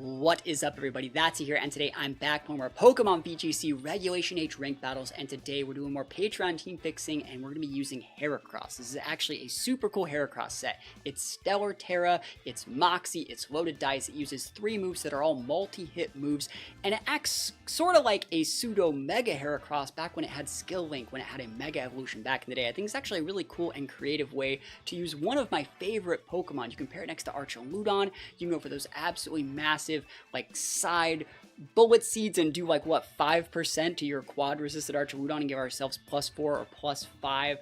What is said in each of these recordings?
What is up, everybody? That's here, and today I'm back playing more Pokemon VGC Regulation H ranked battles, and today we're doing more Patreon team fixing, and we're going to be using Heracross. This is actually a super cool Heracross set. It's Stellar Terra, it's Moxie, it's Loaded Dice. It uses 3 moves that are all multi-hit moves, and it acts sort of like a pseudo-Mega Heracross back when it had Skill Link, when it had a Mega Evolution back in the day. I think it's actually a really cool and creative way to use one of my favorite Pokemon. You can pair it next to ArchRain. You can go for those absolutely massive like side bullet seeds and do like what 5% to your quad resisted ArchRain and give ourselves +4 or +5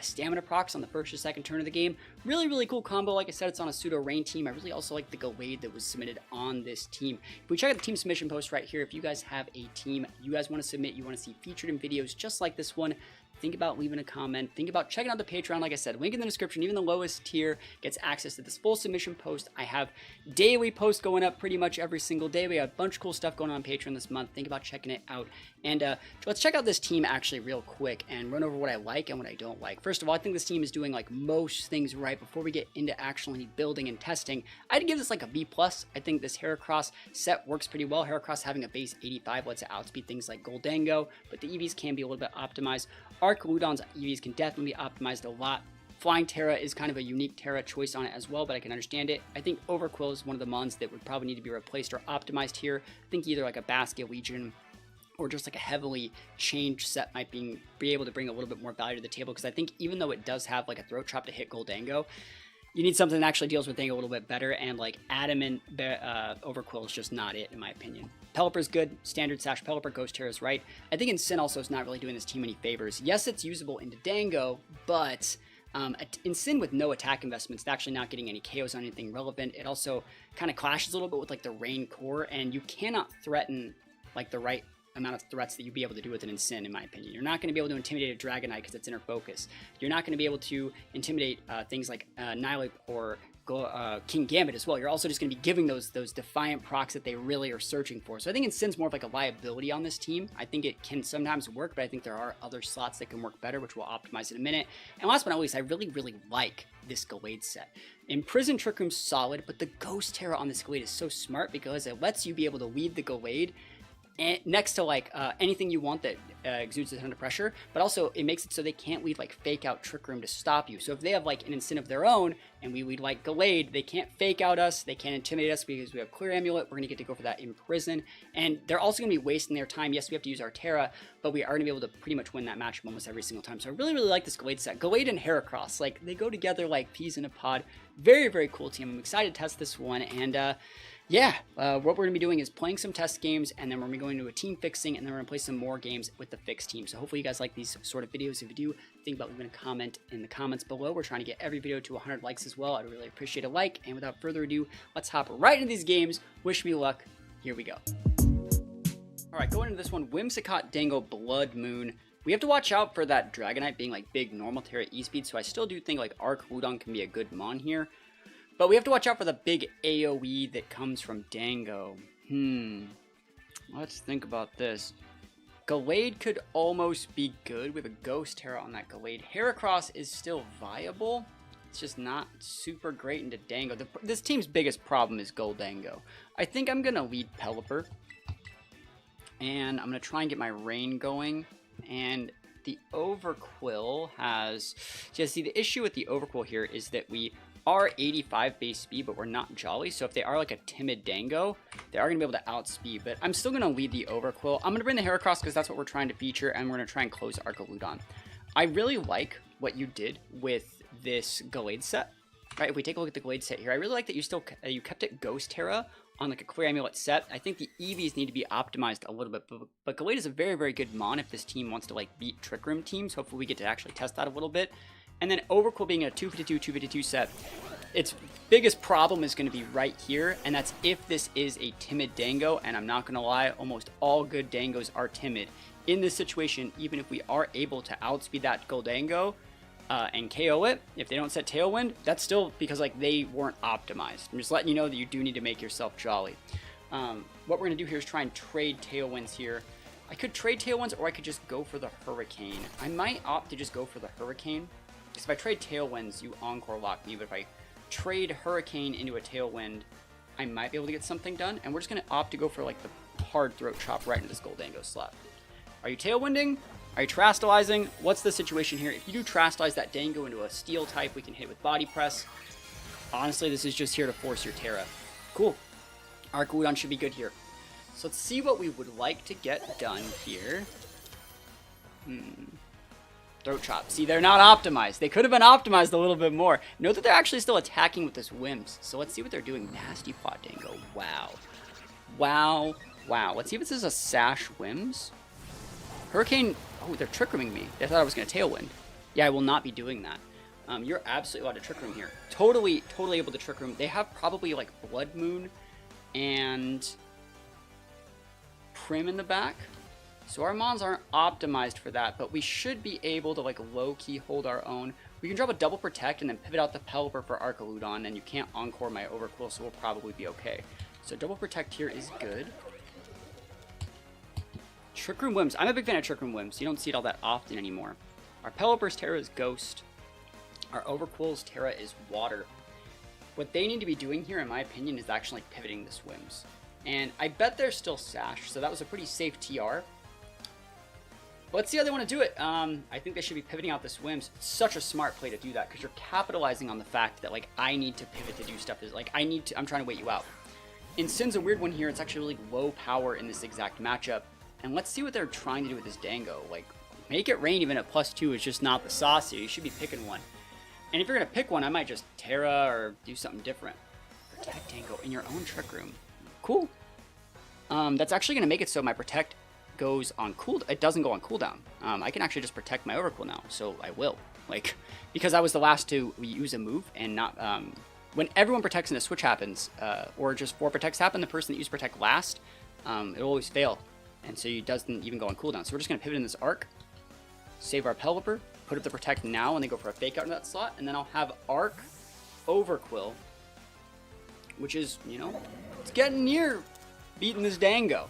stamina procs on the first or second turn of the game. Really cool combo. Like I said, it's on a pseudo rain team. I really also like the Gholdengo that was submitted on this team. If we check out the team submission post right here, if you guys have a team you guys want to submit, you want to see featured in videos just like this one, think about leaving a comment. Think about checking out the Patreon. Like I said, link in the description. Even the lowest tier gets access to this full submission post. I have daily posts going up pretty much every single day. We have a bunch of cool stuff going on Patreon this month. Think about checking it out. And let's check out this team actually real quick and run over what I like and what I don't like. First of all, I think this team is doing like most things right. Before we get into actually building and testing, I'd give this like a B+. I think this Heracross set works pretty well. Heracross having a base 85 lets it outspeed things like Gholdengo, but the EVs can be a little bit optimized. ArchRain's EVs can definitely be optimized a lot. Flying Terra is kind of a unique Terra choice on it as well, but I can understand it. I think Overquill is one of the mons that would probably need to be replaced or optimized here. I think either like a Basket Legion or just like a heavily changed set might be able to bring a little bit more value to the table, because I think even though it does have like a throat chop to hit Gholdengo, you need something that actually deals with Dango a little bit better, and like Adamant Overquill is just not it in my opinion. Pelipper's good, standard Sash Pelipper, Ghost Terra is right. I think Incin also is not really doing this team any favors. Yes, it's usable into Dango, but Incin with no attack investments, it's actually not getting any KOs on anything relevant. It also kind of clashes a little bit with like the Rain core, and you cannot threaten like the right amount of threats that you'd be able to do with an Incin, in my opinion. You're not going to be able to intimidate a Dragonite because it's inner focus. You're not going to be able to intimidate things like Nihilate or King Gambit as well. You're also just going to be giving those defiant procs that they really are searching for. So I think Incin's more of like a liability on this team. I think it can sometimes work, but I think there are other slots that can work better, which we'll optimize in a minute. And last but not least, I really like this Gallade set. Imprison Trick Room's solid, but the Ghost Terra on this Gallade is so smart because it lets you be able to lead the Gallade next to like anything you want that exudes a ton of pressure, but also it makes it so they can't lead like fake out Trick Room to stop you. So if they have like an Incin of their own and we lead like Gallade, they can't fake out us, they can't intimidate us because we have Clear Amulet. We're going to get to go for that Imprison, and they're also going to be wasting their time. Yes, we have to use our Terra, but we are going to be able to pretty much win that matchup almost every single time. So I really like this Gallade set. Gallade and Heracross, like they go together like peas in a pod. Very cool team. I'm excited to test this one, and yeah, what we're going to be doing is playing some test games, and then we're going to be going to a team fixing, and then we're going to play some more games with the fixed team. So hopefully you guys like these sort of videos. If you do, think about leaving a comment in the comments below. We're trying to get every video to 100 likes as well. I'd really appreciate a like, and without further ado, let's hop right into these games. Wish me luck. Here we go. Alright, going into this one, Whimsicott Dango Blood Moon. We have to watch out for that Dragonite being like big normal Terra E-speed, so I still do think like ArchRain can be a good mon here. But we have to watch out for the big AoE that comes from Dango. Let's think about this. Gallade could almost be good with a Ghost Terra on that Gallade. Heracross is still viable. It's just not super great into Dango. This team's biggest problem is Gholdengo. I think I'm going to lead Pelipper. And I'm going to try and get my Rain going. And the Overquill has... See, the issue with the Overquill here is that we are 85 base speed, but we're not Jolly. So if they are like a timid Dango, they are going to be able to outspeed. But I'm still going to lead the Overquill. I'm going to bring the Heracross because that's what we're trying to feature, and we're going to try and close our Gholdengo. I really like what you did with this Gallade set. Right, if we take a look at the Gallade set here, I really like that you kept it Ghost Terra on like a Clear Amulet set. I think the EVs need to be optimized a little bit, but Gallade is a very good mon if this team wants to like beat Trick Room teams. Hopefully we get to actually test that a little bit. And then Overquill being a 252 set, its biggest problem is going to be right here, and that's if this is a timid Dango, and I'm not going to lie, almost all good Dangos are timid. In this situation, even if we are able to outspeed that Gholdengo and KO it, if they don't set Tailwind, that's still because like they weren't optimized. I'm just letting you know that you do need to make yourself Jolly. What we're going to do here is try and trade Tailwinds here. I could trade Tailwinds, or I could just go for the Hurricane. I might opt to just go for the Hurricane. Because if I trade Tailwinds, you Encore lock me, but if I trade Hurricane into a Tailwind, I might be able to get something done, and we're just going to opt to go for like the hard throat chop right into this Gholdengo slot. Are you tailwinding? Are you trastalizing? What's the situation here? If you do trastalize that Dango into a steel type, we can hit it with body press. Honestly, this is just here to force your Terra. Cool. Archudon should be good here. So let's see what we would like to get done here. Throat chop. See, they're not optimized. They could have been optimized a little bit more. Note that they're actually still attacking with this Whims. So let's see what they're doing. Nasty Pot Dango. Wow. Wow. Wow. Let's see if this is a Sash Whims. Hurricane. Oh, they're Trick Rooming me. They thought I was going to Tailwind. Yeah, I will not be doing that. You're absolutely allowed to Trick Room here. Totally able to Trick Room. They have probably like Blood Moon and Prim in the back. So our mons aren't optimized for that, but we should be able to like low-key hold our own. We can drop a double protect and then pivot out the Pelipper for Archudon, and you can't encore my Overcool, so we'll probably be okay. So double protect here is good. Trick Room Whims. I'm a big fan of Trick Room Whims. You don't see it all that often anymore. Our Pelipper's Terra is Ghost. Our Overcool's Terra is Water. What they need to be doing here, in my opinion, is actually pivoting this Whims. And I bet they're still Sash, so that was a pretty safe TR. Let's see how they want to do it. I think they should be pivoting out this Whims. It's such a smart play to do that, because you're capitalizing on the fact that, like, I need to pivot to do stuff. Is like, I'm trying to wait you out. In Sin's a weird one here. It's actually really low power in this exact matchup. And let's see what they're trying to do with this Dango. Like, make it rain even at +2 is just not the sauce here. You should be picking one. And if you're going to pick one, I might just Terra or do something different. Protect Dango in your own Trick Room. Cool. That's actually going to make it so my Protect goes on cooldown. It doesn't go on cooldown. I can actually just protect my Overcool now, so I will. Like, because I was the last to use a move and not... when everyone protects and a switch happens, or just 4 protects happen, the person that used Protect last, it'll always fail. And so it doesn't even go on cooldown. So we're just going to pivot in this Arc, save our Pelipper, put up the Protect now, and then go for a Fake Out in that slot, and then I'll have Arc Overquill, which is, you know, it's getting near beating this Dango.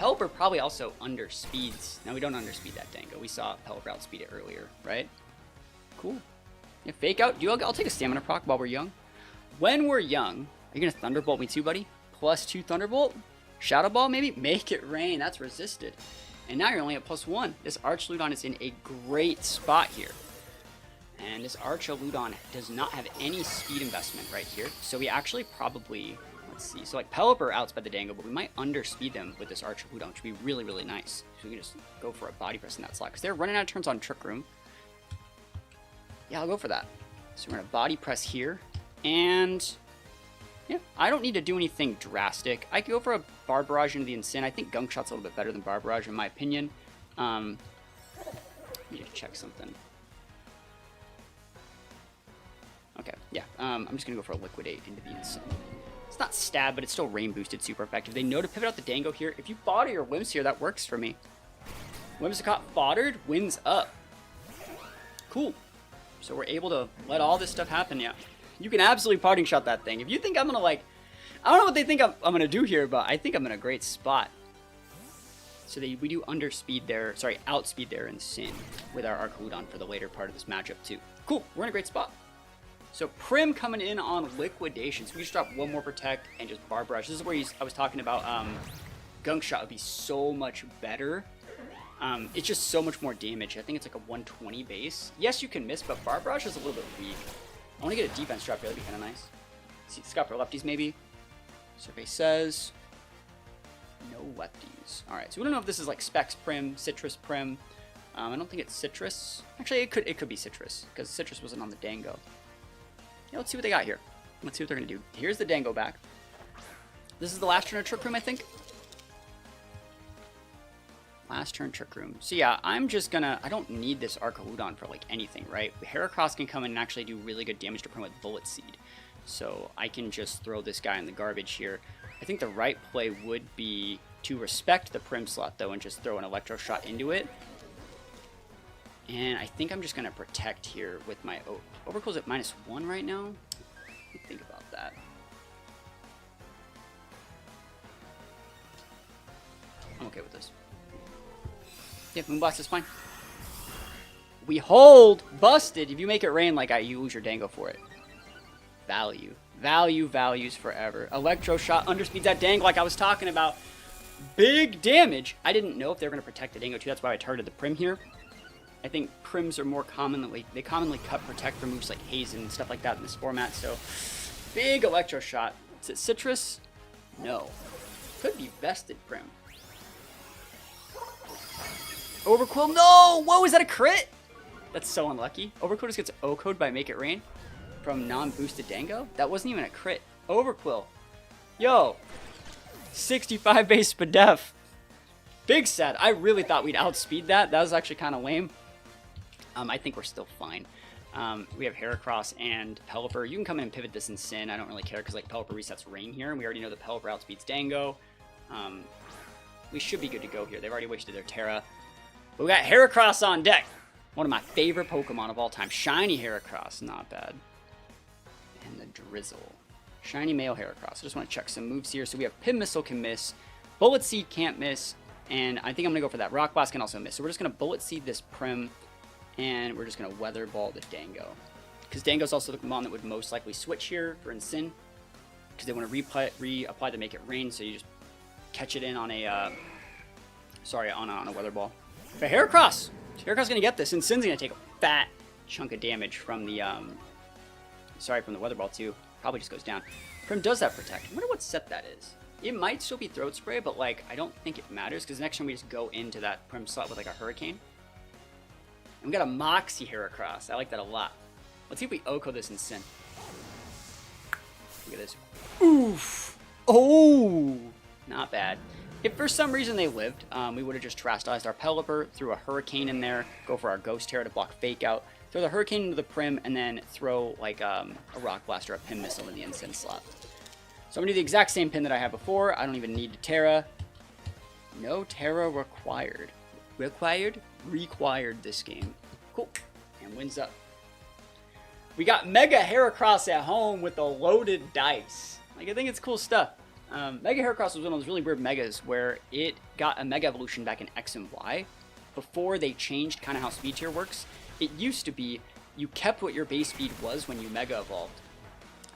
Pelipper probably also underspeeds. Now, we don't underspeed that Dango. We saw Pelipper outspeed it earlier, right? Cool. Yeah, Fake Out. I'll take a Stamina proc while we're young. When we're young, are you going to Thunderbolt me too, buddy? +2 Thunderbolt? Shadow Ball, maybe? Make it rain. That's resisted. And now you're only at +1. This Archudon is in a great spot here. And this Archudon does not have any speed investment right here. So we actually probably... Let's see. So like Pelipper outspeed the Dango, but we might underspeed them with this Archudon, which would be really, really nice. So we can just go for a body press in that slot, because they're running out of turns on Trick Room. Yeah, I'll go for that. So we're going to body press here. And yeah, I don't need to do anything drastic. I could go for a Bar Barrage into the Incin. I think Gunk Shot's a little bit better than Bar Barrage in my opinion. I need to check something. Okay, yeah. I'm just going to go for a Liquidate into the Incin. It's not stab, but it's still rain boosted, super effective. They know to pivot out the Dango here. If you fodder your Whims here, that works for me. Whimsicott foddered, wins up. Cool. So we're able to let all this stuff happen, yeah. You can absolutely parting shot that thing. If you think I'm gonna like, I don't know what they think I'm gonna do here, but I think I'm in a great spot. So we do outspeed their Incin with our Archudon for the later part of this matchup too. Cool, we're in a great spot. So Prim coming in on Liquidation. So we just drop one more Protect and just Bar Barrage. This is where I was talking about Gunk Shot would be so much better. It's just so much more damage. I think it's like a 120 base. Yes, you can miss, but Bar Barrage is a little bit weak. I want to get a defense drop here. That'd be kind of nice. See, Scott for lefties maybe. Survey says no lefties. All right, so we don't know if this is like Specs Prim, Citrus Prim. I don't think it's Citrus. Actually, it could be Citrus because Citrus wasn't on the Dango. Yeah, let's see what they got here. Let's see what they're gonna do. Here's the Dango back. This is the last turn of Trick Room, I think. Last turn Trick Room. So yeah, I'm just gonna... I don't need this Archudon for like anything, right? Heracross can come in and actually do really good damage to Prim with Bullet Seed. So I can just throw this guy in the garbage here. I think the right play would be to respect the Prim slot though and just throw an Electro Shot into it. And I think I'm just gonna protect here with my... Overcool's at -1 right now. Let me think about that. I'm okay with this. Yeah, Moonblast is fine. We hold! Busted! If you make it rain, like, you lose your Dango for it. Value. Values forever. Electro Shot underspeeds that Dango like I was talking about. Big damage. I didn't know if they were going to protect the Dango too. That's why I targeted the Prim here. I think Prims are more commonly, they commonly cut protect for moves like Haze and stuff like that in this format. So big Electro Shot. Is it Citrus? No. Could be Vested Prim. Overquill. No! Whoa, is that a crit? That's so unlucky. Overquill just gets O-code by Make It Rain from non-boosted Dango? That wasn't even a crit. Overquill. Yo. 65 base Spadef. Big sad. I really thought we'd outspeed that. That was actually kind of lame. I think we're still fine. We have Heracross and Pelipper. You can come in and pivot this in Sin. I don't really care because like Pelipper resets Rain here, and we already know the Pelipper outspeeds Dango. We should be good to go here. They've already wasted their Terra. But we got Heracross on deck. One of my favorite Pokemon of all time. Shiny Heracross. Not bad. And the Drizzle. Shiny male Heracross. I just want to check some moves here. So we have Pin Missile can miss. Bullet Seed can't miss. And I think I'm going to go for that. Rock Blast can also miss. So we're just going to Bullet Seed this Prim. And we're just going to Weather Ball the Dango. Because Dango's also the Pokemon that would most likely switch here for Incin. Because they want to reapply to Make It Rain. So you just catch it in on a... on a Weather Ball. But Heracross! Heracross going to get this. Incin's going to take a fat chunk of damage from the... from the Weather Ball too. Probably just goes down. Prim does have Protect. I wonder what set that is. It might still be Throat Spray, but like I don't think it matters because next time we just go into that Prim slot with like a Hurricane. And we got a Moxie Heracross. I like that a lot. Let's see if we Oko this in Sin. Look at this. Oof. Oh, not bad. If for some reason they lived, we would have just Terastallized our Pelipper, threw a Hurricane in there, go for our Ghost Terror to block Fake Out, throw the Hurricane into the Prim, and then throw like a Rock Blast or a Pin Missile in the Incin slot. So I'm going to do the exact same pin that I had before. I don't even need to Terra. No Terra required. Required this game. Cool. And wins up. We got Mega Heracross at home with the Loaded Dice. Like, I think it's cool stuff. Mega Heracross was one of those really weird Megas where it got a Mega Evolution back in X and Y before they changed kind of how Speed Tier works. It used to be you kept what your base speed was when you Mega Evolved.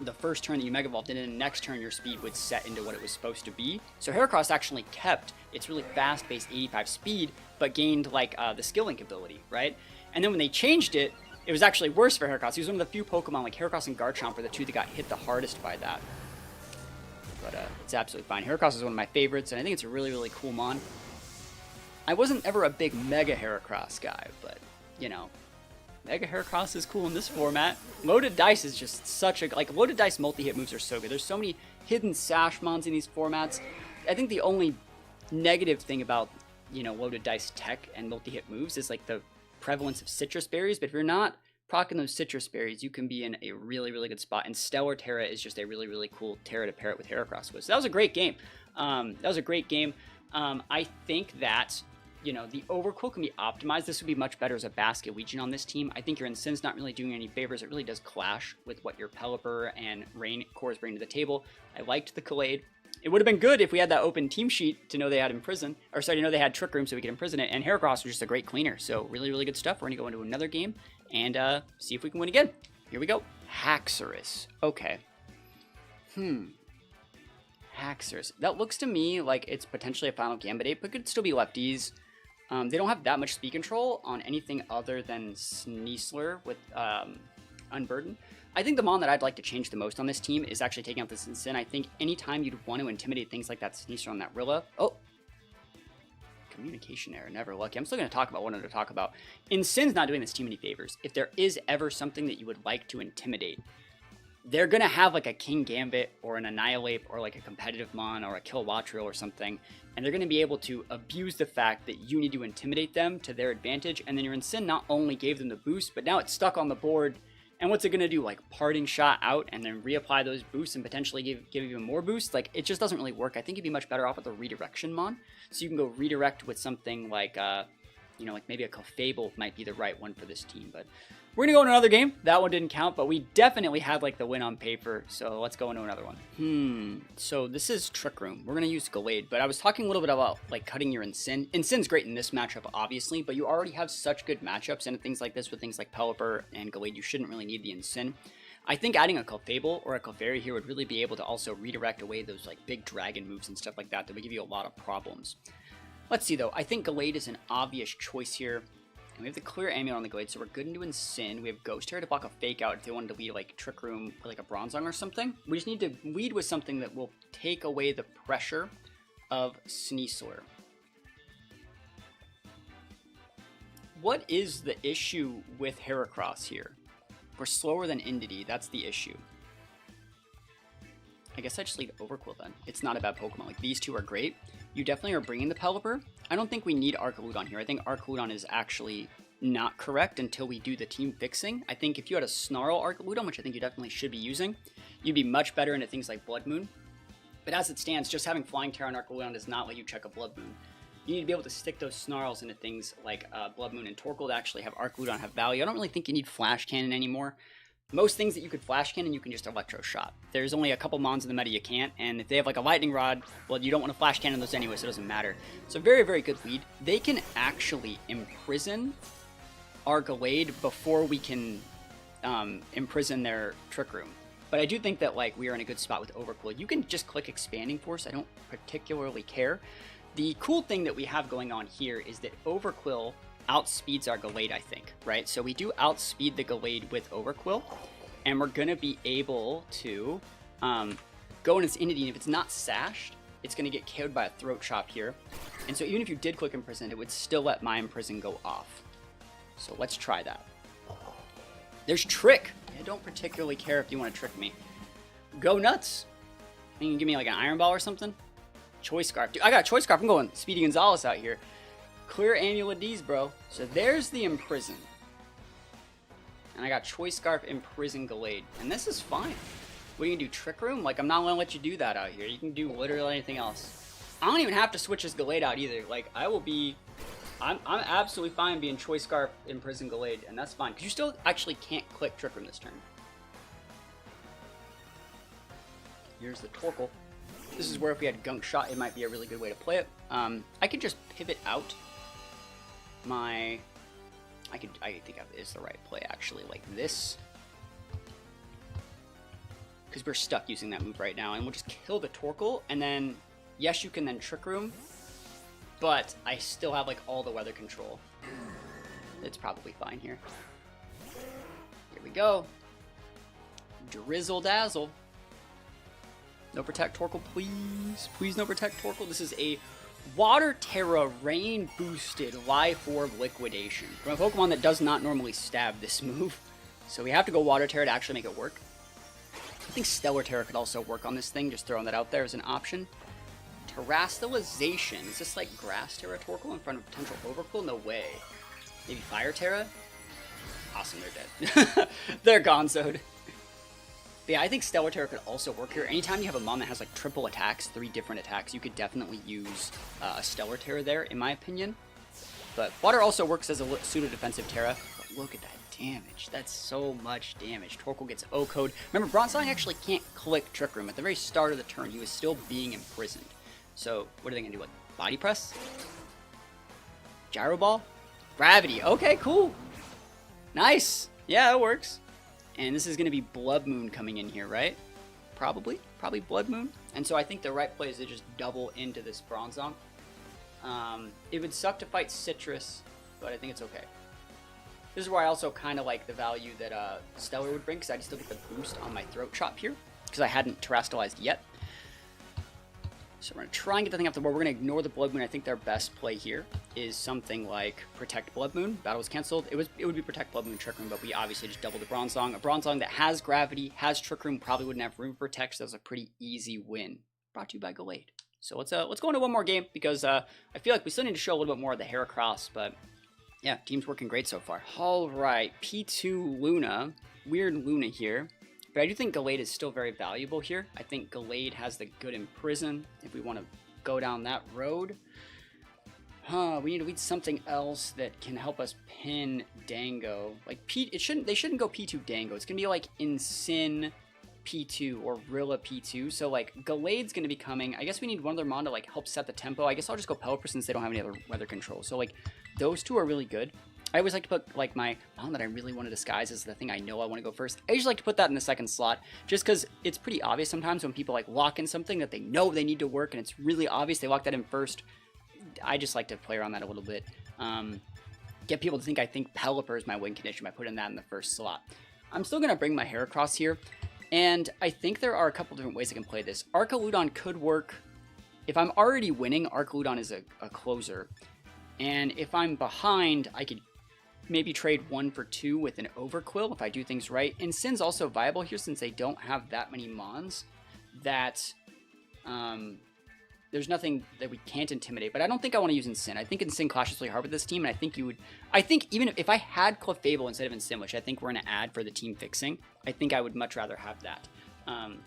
The first turn that you Mega Evolved, and then the next turn your speed would set into what it was supposed to be. So Heracross actually kept its really fast base 85 speed, but gained like the Skill Link ability, right? And then when they changed it, it was actually worse for Heracross. He was one of the few Pokemon, like Heracross and Garchomp were the two that got hit the hardest by that. But it's absolutely fine. Heracross is one of my favorites, and I think it's a really, really cool mon. I wasn't ever a big Mega Heracross guy, but, you know, Mega Heracross is cool in this format. Loaded Dice is just such a... Like, Loaded Dice multi-hit moves are so good. There's so many hidden Sash mons in these formats. I think the only negative thing about, you know, Loaded Dice tech and multi-hit moves is, like, the prevalence of Citrus Berries. But if you're not procking those Citrus Berries, you can be in a really, really good spot. And Stellar Terra is just a really, really cool Terra to pair it with Heracross with. So that was a great game. I think that... You know, the Overquill can be optimized. This would be much better as a Basket Legion on this team. I think your Incin's not really doing any favors. It really does clash with what your Pelipper and Rain cores bring to the table. I liked the Collade. It would have been good if we had that open team sheet to know they had Imprison. Or sorry, to know they had Trick Room so we could imprison it. And Heracross was just a great cleaner. So really, really good stuff. We're going to go into another game and see if we can win again. Here we go. Haxorus. Okay. Haxorus. That looks to me like it's potentially a Final Gambit Ape, but could still be lefties. They don't have that much speed control on anything other than Sneasler with Unburden. I think the mon that I'd like to change the most on this team is actually taking out this Incin. I think anytime you'd want to intimidate things like that Sneasler on that Rilla. Oh! Communication error, never lucky. I'm still going to talk about what I wanted to talk about. Incin's not doing this team any favors. If there is ever something that you would like to intimidate, they're going to have like a King Gambit or an Annihilate or like a competitive mon or a Kilowattrel or something. And they're going to be able to abuse the fact that you need to intimidate them to their advantage. And then your Incin not only gave them the boost, but now it's stuck on the board. And what's it going to do? Like Parting Shot out and then reapply those boosts and potentially give even more boosts? Like it just doesn't really work. I think you'd be much better off with a Redirection mon. So you can go redirect with something like, you know, like maybe a Clefable might be the right one for this team. But we're going to go into another game. That one didn't count, but we definitely had like the win on paper. So let's go into another one. So this is Trick Room. We're going to use Gallade, but I was talking a little bit about like cutting your Incin. Incin's great in this matchup, obviously, but you already have such good matchups and things like this with things like Pelipper and Gallade. You shouldn't really need the Incin. I think adding a Clefable or a Clefairy here would really be able to also redirect away those like big dragon moves and stuff like that that would give you a lot of problems. Let's see though, I think Gallade is an obvious choice here. And we have the clear Amulet on the Gallade, so we're good into Sin. We have Ghost Terror to block a Fake Out if they wanted to lead like Trick Room or like a Bronzong or something. We just need to lead with something that will take away the pressure of Sneasler. What is the issue with Heracross here? We're slower than Indeedee, that's the issue. I guess I just lead Overqwil then. It's not a bad Pokemon. Like, these two are great. You definitely are bringing the Pelipper. I don't think we need Archaludon here. I think Archaludon is actually not correct until we do the team fixing. I think if you had a Snarl Archaludon, which I think you definitely should be using, you'd be much better into things like Blood Moon. But as it stands, just having Flying Terra on Archaludon does not let you check a Blood Moon. You need to be able to stick those Snarls into things like Blood Moon and Torkoal to actually have Archaludon have value. I don't really think you need Flash Cannon anymore. Most things that you could Flash Cannon, you can just Electro Shot. There's only a couple Mons in the meta you can't, and if they have like a Lightning Rod, well, you don't want to Flash Cannon those anyway, so it doesn't matter. So very, very good lead. They can actually imprison our Gallade before we can imprison their Trick Room. But I do think that like we are in a good spot with Overqwil. You can just click Expanding Force. I don't particularly care. The cool thing that we have going on here is that Overqwil outspeeds our Gallade, I think, right? So we do outspeed the Gallade with Overqwil, and we're going to be able to go in its Indeedee. If it's not sashed, it's going to get KO'd by a Throat Chop here. And so even if you did click Imprison, it would still let my Imprison go off. So let's try that. There's Trick. I don't particularly care if you want to trick me. Go nuts. You can give me like an Iron Ball or something. Choice Scarf. Dude, I got a Choice Scarf. I'm going Speedy Gonzalez out here. Clear Amulet D's, bro. So there's the Imprison. And I got Choice Scarf, Imprison, Gallade. And this is fine. What are you going to do? Trick Room? Like, I'm not going to let you do that out here. You can do literally anything else. I don't even have to switch this Gallade out either. Like, I will be... I'm absolutely fine being Choice Scarf, Imprison, Gallade. And that's fine. Because you still actually can't click Trick Room this turn. Here's the Torkoal. This is where if we had Gunk Shot, it might be a really good way to play it. I could just pivot out my... I think it's the right play, actually, like this. Because we're stuck using that move right now, and we'll just kill the Torkoal, and then, yes, you can then Trick Room, but I still have, like, all the weather control. It's probably fine here. Here we go. Drizzle Dazzle. No Protect Torkoal, please. Please no Protect Torkoal. This is a Water Terra Rain boosted Life Orb Liquidation from a Pokemon that does not normally stab this move. So we have to go Water Terra to actually make it work. I think Stellar Terra could also work on this thing, just throwing that out there as an option. Terrastalization. Is this like Grass Terra Torkoal in front of potential Overqwil? No way. Maybe Fire Terra? Awesome, they're dead. They're gonzoed. But yeah, I think Stellar Terra could also work here. Anytime you have a Mon that has like triple attacks, 3 different attacks, you could definitely use a Stellar Terra there, in my opinion. But Water also works as a pseudo-defensive Terra. But look at that damage. That's so much damage. Torkoal gets O-Code. Remember, Bronzong actually can't click Trick Room. At the very start of the turn, he was still being imprisoned. So, what are they going to do? Like, Body Press? Gyro Ball? Gravity. Okay, cool. Nice. Yeah, that works. And this is going to be Blood Moon coming in here, right? Probably Blood Moon. And so I think the right play is to just double into this Bronzong. It would suck to fight Citrus, but I think it's okay. This is where I also kind of like the value that Stellar would bring, because I'd still get the boost on my Throat Chop here, because I hadn't Terrastalized yet. So we're going to try and get the thing off the board. We're going to ignore the Blood Moon. I think their best play here is something like Protect Blood Moon. Battle was canceled. It would be Protect Blood Moon, Trick Room, but we obviously just doubled the Bronzong. A Bronzong that has Gravity, has Trick Room, probably wouldn't have room for Protect, so that's a pretty easy win. Brought to you by Gallade. So let's go into one more game, because I feel like we still need to show a little bit more of the Heracross, but yeah, team's working great so far. All right, P2 Luna. Weird Luna here. But I do think Gallade is still very valuable here. I think Gallade has the good Imprison if we want to go down that road. We need to lead something else that can help us pin Dango. Like they shouldn't go P2 Dango. It's gonna be like Incin P2 or Rilla P2. So like Gallade's gonna be coming. I guess we need one other Mon to like help set the tempo. I guess I'll just go Pelipper since they don't have any other weather control. So like those two are really good. I always like to put like my Mon that I really want to disguise as the thing I know I want to go first. I usually like to put that in the second slot just because it's pretty obvious sometimes when people like lock in something that they know they need to work and it's really obvious they lock that in first. I just like to play around that a little bit. Get people to think I think Pelipper is my win condition by putting that in the first slot. I'm still going to bring my Heracross here, and I think there are a couple different ways I can play this. Archaludon could work. If I'm already winning, Archaludon is a closer, and if I'm behind, I could maybe trade 1 for 2 with an Overquill if I do things right. And Sin's also viable here since they don't have that many Mons that there's nothing that we can't intimidate, but I don't think I want to use Incin. I think Incin clashes really hard with this team, and I think even if I had Clefable instead of Incin, which I think we're going to add for the team fixing, I think I would much rather have that.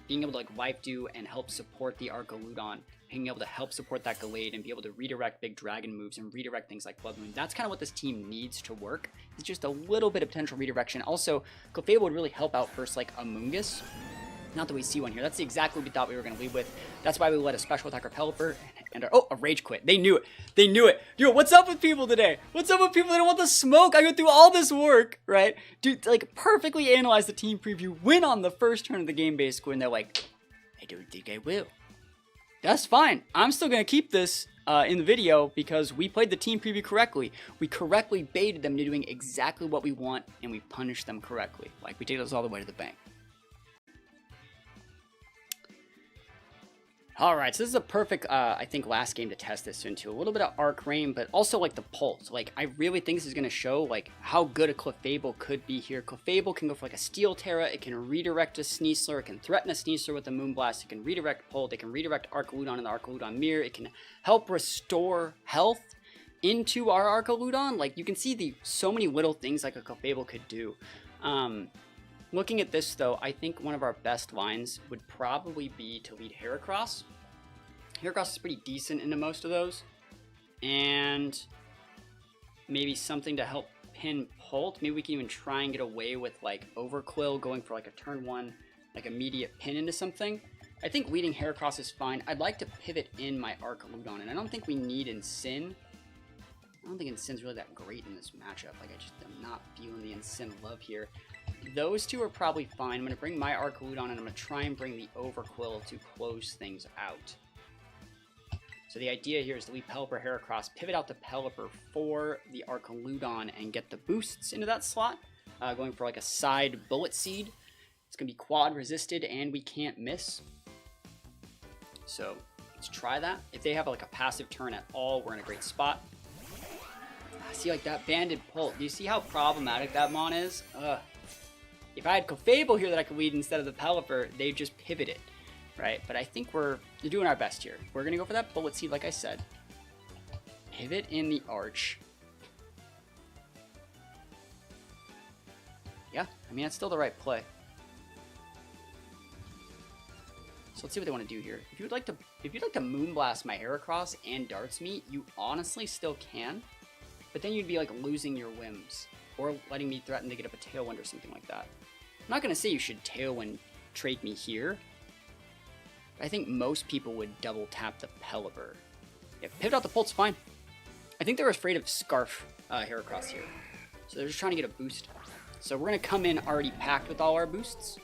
Being able to like Wipe Do and help support the Archaludon, being able to help support that Gallade and be able to redirect big dragon moves and redirect things like Blood Moon. That's kind of what this team needs to work. It's just a little bit of potential redirection. Also, Clefable would really help out first like Amoonguss. Not that we see one here. That's exactly what we thought we were going to lead with. That's why we let a special attacker Pelipper and a Rage Quit. They knew it. They knew it. Dude, what's up with people today? What's up with people that don't want the smoke? I go through all this work, right? Dude, like perfectly analyze the team preview, win on the first turn of the game basically, and they're like, I don't think I will. That's fine. I'm still going to keep this in the video because we played the team preview correctly. We correctly baited them to doing exactly what we want, and we punished them correctly. Like, we take those all the way to the bank. Alright, so this is a perfect, I think, last game to test this into. A little bit of ArchRain, but also, like, the Pulse. Like, I really think this is going to show, like, how good a Clefable could be here. Clefable can go for, like, a Steel Terra. It can redirect a Sneasler. It can threaten a Sneasler with a Moonblast. It can redirect Pult. It can redirect Archaludon in the Archaludon Mirror. It can help restore health into our Archaludon. Like, you can see so many little things like a Clefable could do. Looking at this, though, I think one of our best lines would probably be to lead Heracross. Heracross is pretty decent into most of those. And maybe something to help pin Pult. Maybe we can even try and get away with, like, Overquill, going for, like, a turn 1, like, immediate pin into something. I think leading Heracross is fine. I'd like to pivot in my Archaludon, and I don't think we need Incin. I don't think Incin's really that great in this matchup. Like, I just am not feeling the Incin love here. Those two are probably fine. I'm going to bring my Archaludon, and I'm going to try and bring the Overquill to close things out. So the idea here is to leave Pelipper Heracross, pivot out the Pelipper for the Archaludon, and get the boosts into that slot. Going for like a side Bullet Seed. It's going to be quad resisted, and we can't miss. So let's try that. If they have like a passive turn at all, we're in a great spot. See, like that Banded Pult. Do you see how problematic that Mon is? If I had Clefable here that I could lead instead of the Pelipper, they'd just pivot it, right? But I think we're doing our best here. We're going to go for that Bullet Seed, like I said. Pivot in the Arch. Yeah, I mean, that's still the right play. So let's see what they want to do here. If you'd like to Moonblast my Heracross and Darts me, you honestly still can. But then you'd be like losing your whims. Or letting me threaten to get up a Tailwind or something like that. I'm not going to say you should Tailwind trade me here. But I think most people would double tap the Pelipper. Yeah, pivot out the Pult's fine. I think they're afraid of Scarf Heracross here. So they're just trying to get a boost. So we're going to come in already packed with all our boosts.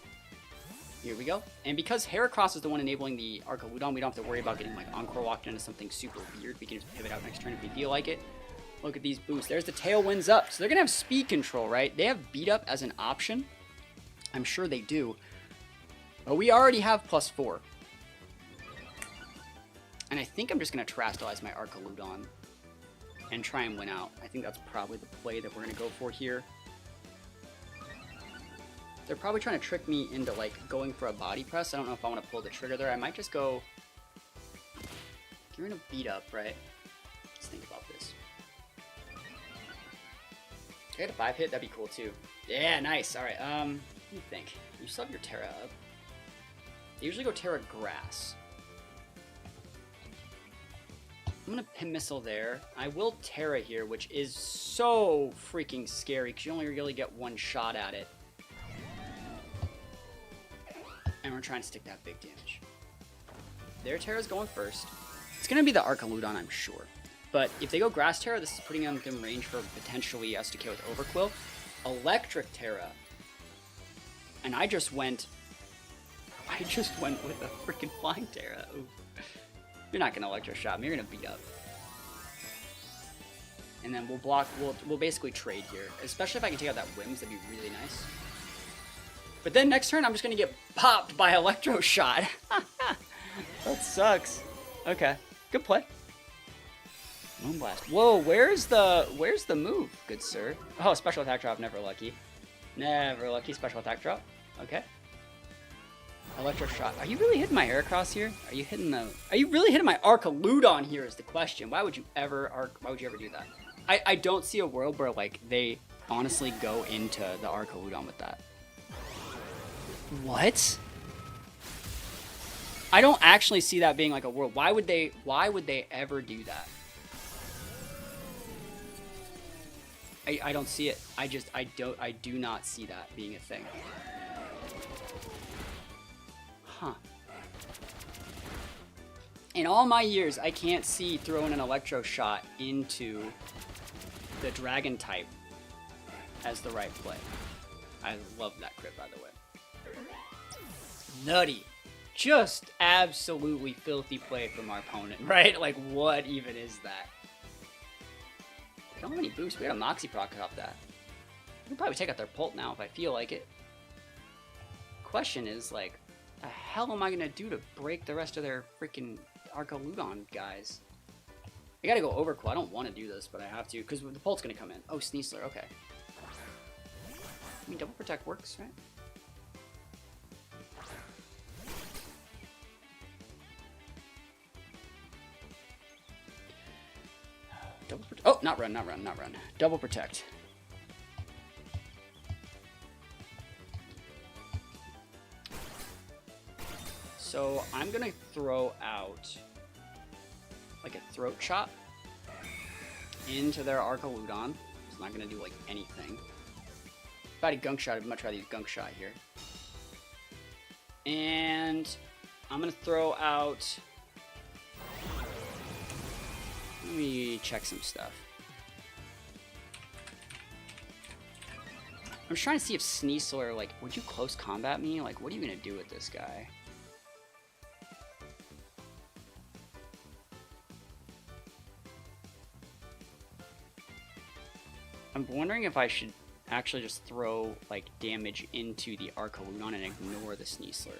Here we go. And because Heracross is the one enabling the Archaludon, we don't have to worry about getting like Encore locked into something super weird. We can just pivot out next turn if we feel like it. Look at these boosts. There's the Tailwinds up. So they're going to have speed control, right? They have beat up as an option. I'm sure they do. But we already have +4. And I think I'm just going to Terastallize my Archaludon and try and win out. I think that's probably the play that we're going to go for here. They're probably trying to trick me into like going for a body press. I don't know if I want to pull the trigger there. I might just go... You're in a beat up, right? Let's think about this. If I had a 5 hit, that'd be cool too. Yeah, nice. Alright, what do you think? You still have your Terra up. They usually go Terra Grass. I'm gonna Pin Missile there. I will Terra here, which is so freaking scary because you only really get one shot at it. And we're trying to stick that big damage. Their Terra's going first. It's gonna be the Archaludon, I'm sure. But if they go Grass Terra, this is putting them in range for potentially us to kill with Overquill. Electric Terra. And I just went with a freaking Flying Terra. Ooh. You're not gonna Electro Shot me, you're gonna beat up. And then we'll block, we'll basically trade here. Especially if I can take out that Whims, that'd be really nice. But then next turn, I'm just gonna get popped by Electro Shot. That sucks. Okay, good play. Moonblast. Whoa, where's the move, good sir? Oh, special attack drop, never lucky. Never lucky, special attack drop. Okay. Electro Shot. Are you really hitting my Heracross here? Are you really hitting my Archaludon here is the question. Why would you ever do that? I don't see a world where like they honestly go into the Archaludon with that. What? I don't actually see that being like a world. Why would they ever do that? I don't see it. I do not see that being a thing. Huh. In all my years, I can't see throwing an Electro Shot into the Dragon type as the right play. I love that crit, by the way. Nutty. Just absolutely filthy play from our opponent, right? Like, what even is that? Look how many boosts. We got a Moxie proc off that. We can probably take out their Pult now if I feel like it. Question is, like, the hell am I gonna do to break the rest of their freaking Archaludon guys? I gotta go Overquill. I don't want to do this, but I have to, because the Pult's gonna come in. Oh, Sneasler, okay. I mean, Double Protect works, right? Oh, not run. Double Protect. So I'm gonna throw out like a Throat Chop into their Archaludon. It's not gonna do like anything. If I had a Gunk Shot, I'd much rather use Gunk Shot here. And I'm gonna throw out. Let me check some stuff. I'm just trying to see if Sneasler, like, would you close combat me? Like, what are you gonna do with this guy? I'm wondering if I should actually just throw, like, damage into the Archaludon and ignore the Sneasler.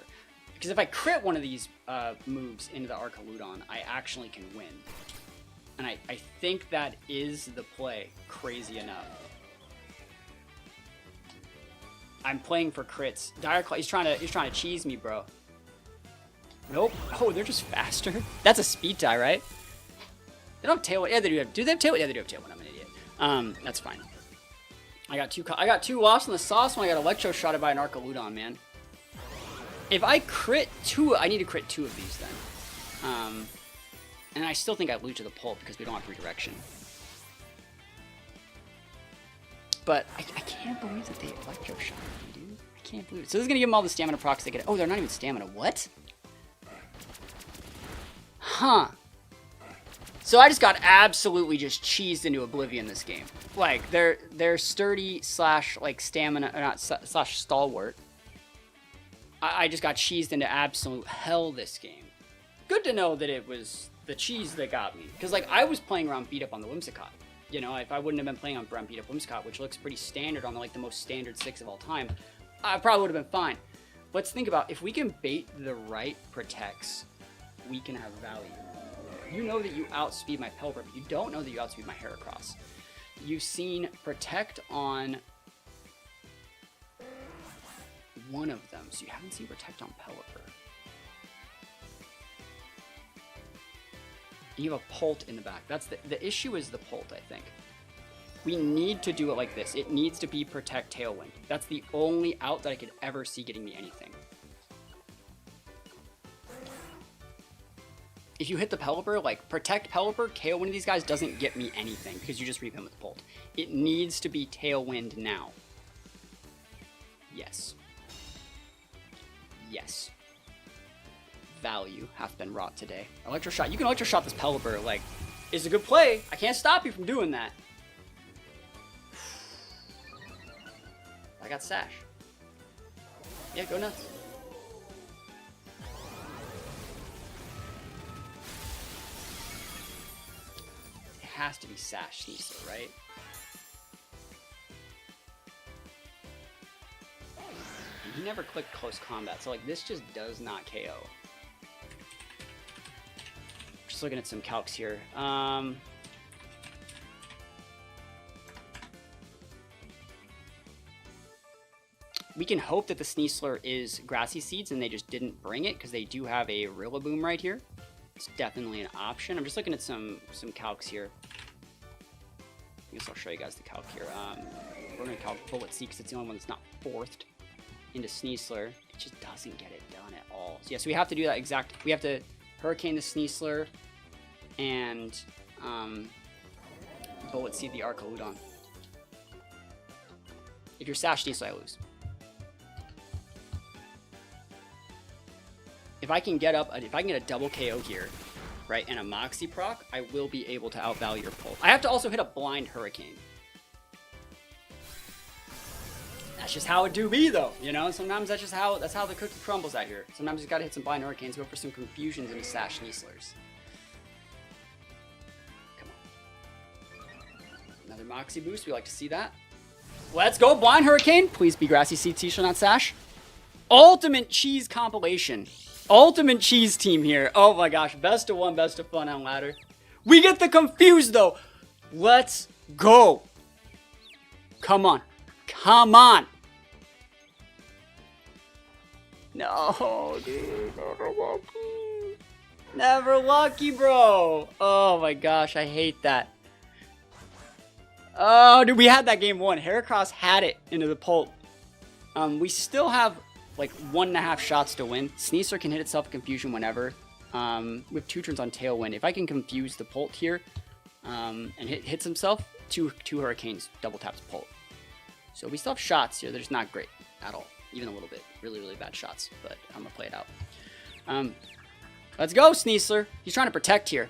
Because if I crit one of these moves into the Archaludon, I actually can win. And I think that is the play, crazy enough. I'm playing for crits. Dire Claw, he's trying to cheese me, bro. Nope. Oh, they're just faster. That's a speed tie, right? They don't have Tailwind. Yeah, they do. Do they have Tailwind? Yeah, they do have Tailwind. I'm an idiot. That's fine. I got two lost in the sauce when I got Electro Shotted by an Archaludon, man. If I crit two, I need to crit two of these then. And I still think I lose to the Pulp because we don't have redirection. But I can't believe that they Electro Shot me, dude. I can't believe it. So this is gonna give them all the stamina procs they get. Oh, they're not even stamina. What? Huh. So I just got absolutely just cheesed into oblivion this game. Like they're sturdy slash like stamina or not slash stalwart. I just got cheesed into absolute hell this game. Good to know that it was the cheese that got me, because like I was playing around beat up on the Whimsicott. You know, if I wouldn't have been playing on around beat up Whimsicott, which looks pretty standard on like the most standard 6 of all time, I probably would have been fine. Let's think about if we can bait the right protects, we can have value. You know that you outspeed my Pelipper, but you don't know that you outspeed my Heracross. You've seen Protect on one of them, so you haven't seen Protect on Pelipper. You have a Pult in the back. That's the issue is the Pult, I think. We need to do it like this. It needs to be Protect Tailwind. That's the only out that I could ever see getting me anything. If you hit the Pelipper, like Protect Pelipper, KO one of these guys doesn't get me anything because you just reap him with Pult. It needs to be Tailwind now. Yes. Yes. Value hath been wrought today. Electro Shot. You can Electro Shot this Pelipper, like, is a good play. I can't stop you from doing that. I got Sash. Yeah, go nuts. It has to be Sash Sneasler, right? And he never clicked close combat, so like this just does not KO. Just looking at some calcs here. We can hope that the Sneasler is Grassy Seeds and they just didn't bring it because they do have a Rillaboom right here. It's definitely an option. I'm just looking at some calcs here. I guess I'll show you guys the calc here. We're going to calc Bullet Seed because it's the only one that's not forced into Sneasler. It just doesn't get it done at all. So yeah, so we have to do that exact. We have to Hurricane the Sneasler and Bullet Seed the Archaludon. If you're Sash Sneasler, I lose. If I can get a double KO here, right, and a Moxie proc, I will be able to outvalue your Pulse. I have to also hit a blind Hurricane. That's just how it do be, though, you know? Sometimes that's how the cookie crumbles out here. Sometimes you gotta hit some blind Hurricanes, go for some confusions into Sash Sneaslers. Come on. Another Moxie boost, we like to see that. Let's go, blind Hurricane. Please be Grassy Seed T-shirt, not Sash. Ultimate Cheese compilation. Ultimate Cheese team here. Oh my gosh, best of one, best of fun on ladder. We get the confused though. Let's go. Come on. Come on. No, dude. Never lucky. Never lucky, bro. Oh my gosh, I hate that. Oh, dude, we had that game won. Heracross had it into the pulp. We still have like 1.5 shots to win. Sneasler can hit itself in confusion whenever. We have 2 turns on Tailwind. If I can confuse the Pult here and hits himself, two Hurricanes double taps Pult. So we still have shots here. They're just not great at all. Even a little bit. Really, really bad shots. But I'm going to play it out. Let's go, Sneasler. He's trying to protect here.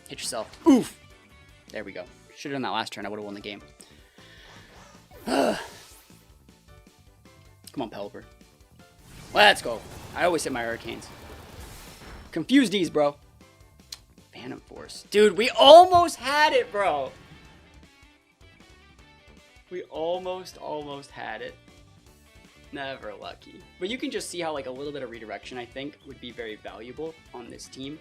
Hit yourself. Oof. There we go. Should have done that last turn. I would have won the game. Come on, Pelipper. Let's go. I always hit my Hurricanes. Confuse these, bro. Phantom Force. Dude, we almost had it, bro. We almost had it. Never lucky. But you can just see how like a little bit of redirection, I think, would be very valuable on this team.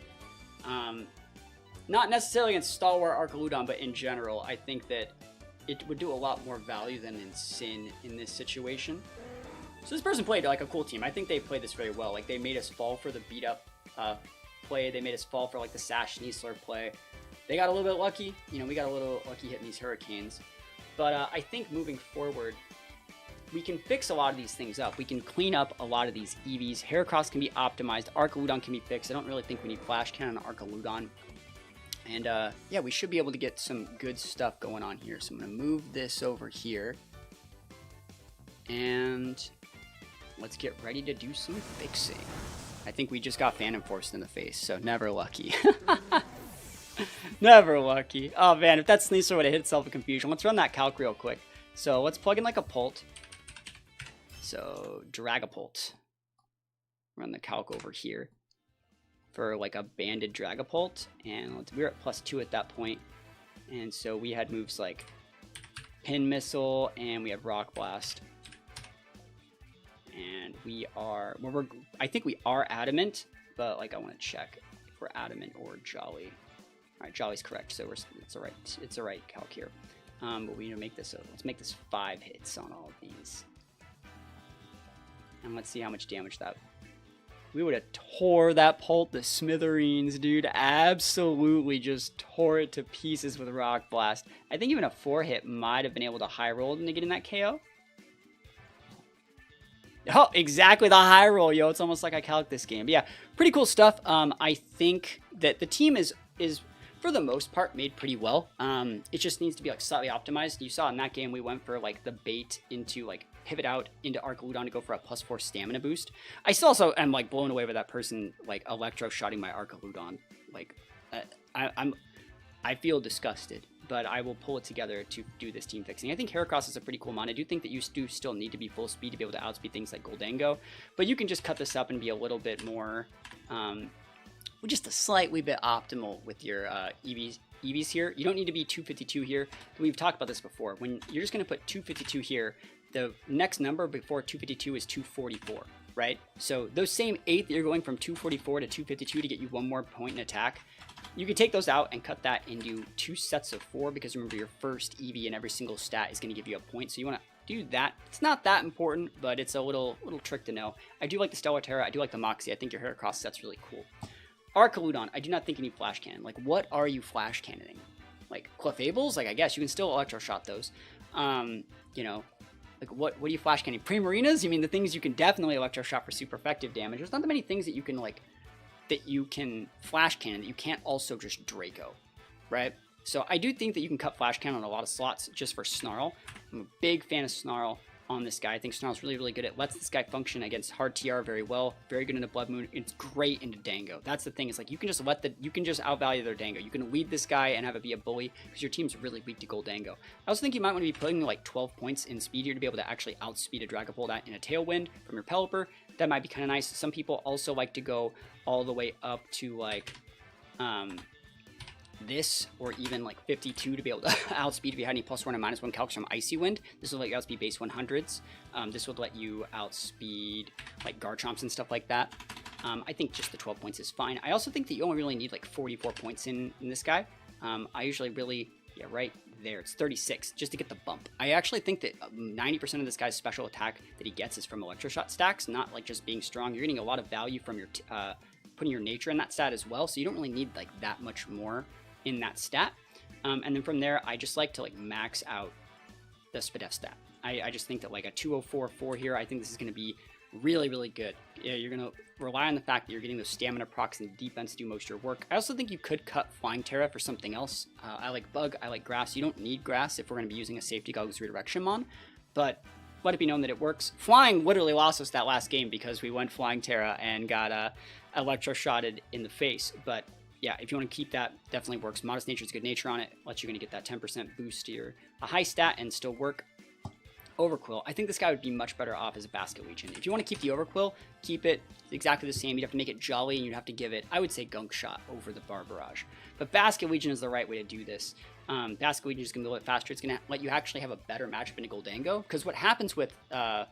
Not necessarily against Stalwart Archaludon, but in general, I think that it would do a lot more value than in Sin in this situation. So this person played like a cool team. I think they played this very well. Like they made us fall for the beat up play. They made us fall for like the Sash Sneasler play. They got a little bit lucky. You know, we got a little lucky hitting these Hurricanes. But I think moving forward, we can fix a lot of these things up. We can clean up a lot of these EVs. Heracross can be optimized. Archaludon can be fixed. I don't really think we need Flash Cannon on Archaludon. And yeah, we should be able to get some good stuff going on here. So I'm going to move this over here. And let's get ready to do some fixing. I think we just got Phantom Forced in the face, so never lucky. Never lucky. Oh man, if that Sneasler would have hit itself in confusion. Let's run that calc real quick. So let's plug in like a Pult. So Dragapult. Run the calc over here for like a banded Dragapult. And we were at +2 at that point. And so we had moves like Pin Missile and we have Rock Blast. And we are, well, I think we are Adamant, but like I want to check if we're Adamant or Jolly. All right, Jolly's correct, so it's a right calc here. But we need to make this, let's make this 5 hits on all of these. And let's see how much damage that, we would have tore that Pult to smithereens, dude. Absolutely just tore it to pieces with Rock Blast. I think even a 4-hit might have been able to high roll into getting that KO. Oh, exactly the high roll, yo. It's almost like I calced this game. But yeah, pretty cool stuff. I think that the team is for the most part made pretty well. It just needs to be like slightly optimized. You saw in that game we went for like the bait into like pivot out into Archaludon to go for a +4 stamina boost. I still also am like blown away by that person like electro shotting my Archaludon. Like I feel disgusted, but I will pull it together to do this team fixing. I think Heracross is a pretty cool mod. I do think that you do still need to be full speed to be able to outspeed things like Gholdengo, but you can just cut this up and be a little bit more, just a slightly bit optimal with your EVs here. You don't need to be 252 here. We've talked about this before. When you're just going to put 252 here, the next number before 252 is 244, right? So those same 8 that you're going from 244 to 252 to get you 1 more point in attack, you can take those out and cut that into 2 sets of 4, because remember, your first EV in every single stat is going to give you a point. So you want to do that. It's not that important, but it's a little trick to know. I do like the Stellar Terra. I do like the Moxie. I think your Heracross set's really cool. Archaludon, I do not think you need Flash Cannon. Like, what are you Flash Cannoning? Like, Clefable's? Like, I guess you can still Electroshot those. You know, like, what are you Flash Cannoning? Primarinas? You mean the things you can definitely Electroshot for super effective damage. There's not that many things that you can, like, that you can Flash Cannon that you can't also just Draco, right? So I do think that you can cut Flash Cannon on a lot of slots just for Snarl. I'm a big fan of Snarl on this guy. I think Snarl's really, really good. It lets this guy function against hard TR very well. Very good into Blood Moon. It's great into Dango. That's the thing. It's like you can just outvalue their Dango. You can lead this guy and have it be a bully because your team's really weak to Gholdengo. I also think you might want to be putting like 12 points in speed here to be able to actually outspeed a Dragapult in a Tailwind from your Pelipper. That might be kind of nice. Some people also like to go all the way up to like this, or even like 52 to be able to outspeed if you had any +1 and -1 calcs from Icy Wind. This will let you outspeed base 100s. This would let you outspeed like Garchomps and stuff like that. I think just the 12 points is fine. I also think that you only really need like 44 points in this guy. I usually really, yeah, right there, it's 36 just to get the bump. I actually think that 90% of this guy's special attack that he gets is from Electroshot stacks, not like just being strong. You're getting a lot of value from your putting your nature in that stat as well, so you don't really need like that much more in that stat. And then from there, I just like to like max out the Spadef stat. I just think that like a 204.4 here, I think this is going to be really, really good. Yeah, you're going to rely on the fact that you're getting those stamina procs and defense to do most of your work. I also think you could cut Flying Terra for something else. I like Bug, I like Grass. You don't need Grass if we're going to be using a Safety Goggles Redirection Mon, but let it be known that it works. Flying literally lost us that last game because we went Flying Terra and got Electroshotted in the face, but yeah, if you want to keep that, definitely works. Modest Nature's good nature on it. Lets you going to get that 10% boost to your high stat and still work. Overquill, I think this guy would be much better off as a Basket Legion. If you want to keep the Overquill, keep it exactly the same. You'd have to make it Jolly, and you'd have to give it, I would say, Gunk Shot over the Bar Barrage. But Basket Legion is the right way to do this. Basket Legion is going to be a little bit faster. It's going to let you actually have a better matchup into Gholdengo, because what happens with Overquill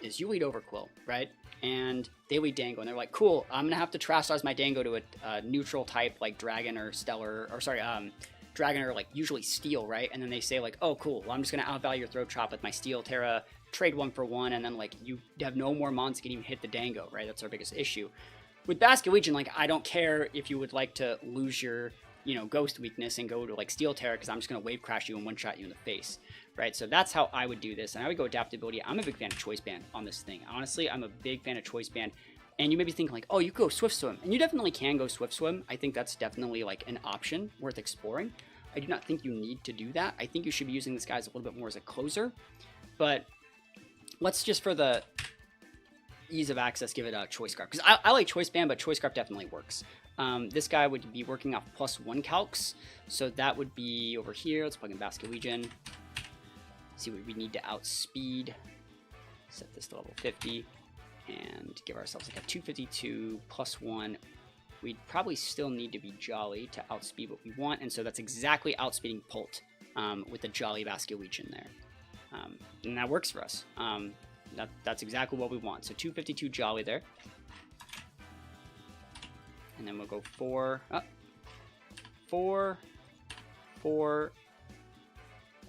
is you lead Overquill, right? And they lead Dango, and they're like, cool, I'm going to have to trash size my Dango to a neutral type like Dragon or Stellar, or sorry, Dragon or like usually Steel, right? And then they say like, oh cool, well I'm just going to outvalue your Throat Chop with my Steel Terra, trade 1 for 1, and then like you have no more mons that can even hit the Dango, right? That's our biggest issue. With Basket Legion, like I don't care if you would like to lose your, you know, Ghost weakness and go to like Steel Terra, because I'm just going to Wave Crash you and one-shot you in the face. Right, so that's how I would do this, and I would go Adaptability. I'm a big fan of Choice Band on this thing. Honestly, I'm a big fan of Choice Band, and you may be thinking like, oh, you go Swift Swim, and you definitely can go Swift Swim. I think that's definitely like an option worth exploring. I do not think you need to do that. I think you should be using this guy as a little bit more as a closer, but let's just, for the ease of access, give it a Choice Scarf, because I like Choice Band, but Choice Scarf definitely works. This guy would be working off +1 calcs, so that would be over here. Let's plug in Basket Legion. See what we need to outspeed. Set this to level 50 and give ourselves like a 252 +1. We'd probably still need to be Jolly to outspeed what we want, and so that's exactly outspeeding Pult with the Jolly Basket Legion there. And that works for us. That's exactly what we want. So 252 Jolly there. And then we'll go 4,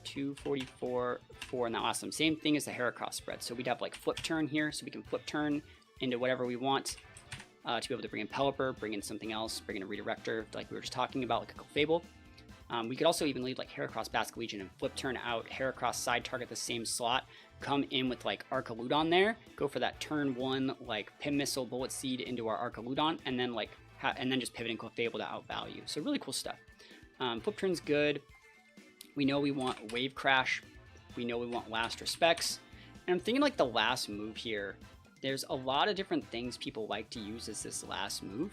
244, 4, and that awesome. Same thing as the Heracross spread. So we'd have like Flip Turn here, so we can Flip Turn into whatever we want to be able to bring in Pelipper, bring in something else, bring in a Redirector, like we were just talking about, like a Fable. We could also even lead like Heracross Basket Legion and Flip Turn out Heracross side target the same slot, come in with like Archaludon there, go for that turn 1 like Pin Missile Bullet Seed into our Archaludon, and then like and then just pivot into Fable to outvalue. So really cool stuff. Flip Turn's good. We know we want Wave Crash. We know we want Last Respects. And I'm thinking like the last move here there's a lot of different things people like to use as this last move.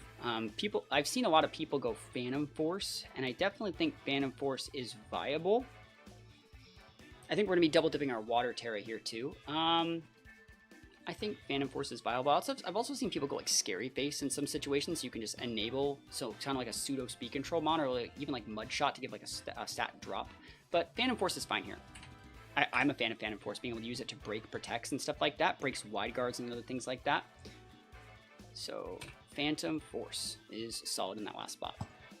I've seen a lot of people go Phantom Force, and I definitely think Phantom Force is viable. I think we're going to be double dipping our Water Terra here too. I think Phantom Force is viable. I've also seen people go like Scary Face in some situations. You can just enable, so kind of like a pseudo speed control mon, or like, even like Mud Shot to give like a stat drop. But Phantom Force is fine here. I'm a fan of Phantom Force, being able to use it to break protects and stuff like that, breaks wide guards and other things like that. So Phantom Force is solid in that last spot.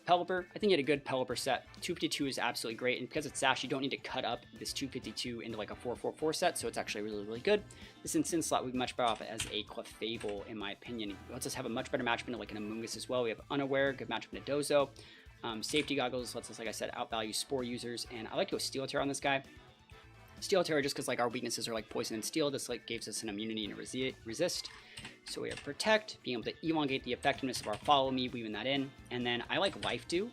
Pelipper, I think you had a good Pelipper set. 252 is absolutely great, and because it's Sash, you don't need to cut up this 252 into like a 444 set, so it's actually really, really good. This Instant slot would be much better off as a Clefable, in my opinion. It lets us have a much better matchup into like an Amoonguss as well. We have Unaware, good matchup into Dozo. Safety Goggles lets us, like I said, outvalue Spore users, and I like to go Steel Terror on this guy. Steel Terror just because like our weaknesses are like Poison and Steel. This like gives us an immunity and a resist. So we have Protect, being able to elongate the effectiveness of our Follow Me, weaving that in. And then I like Life Dew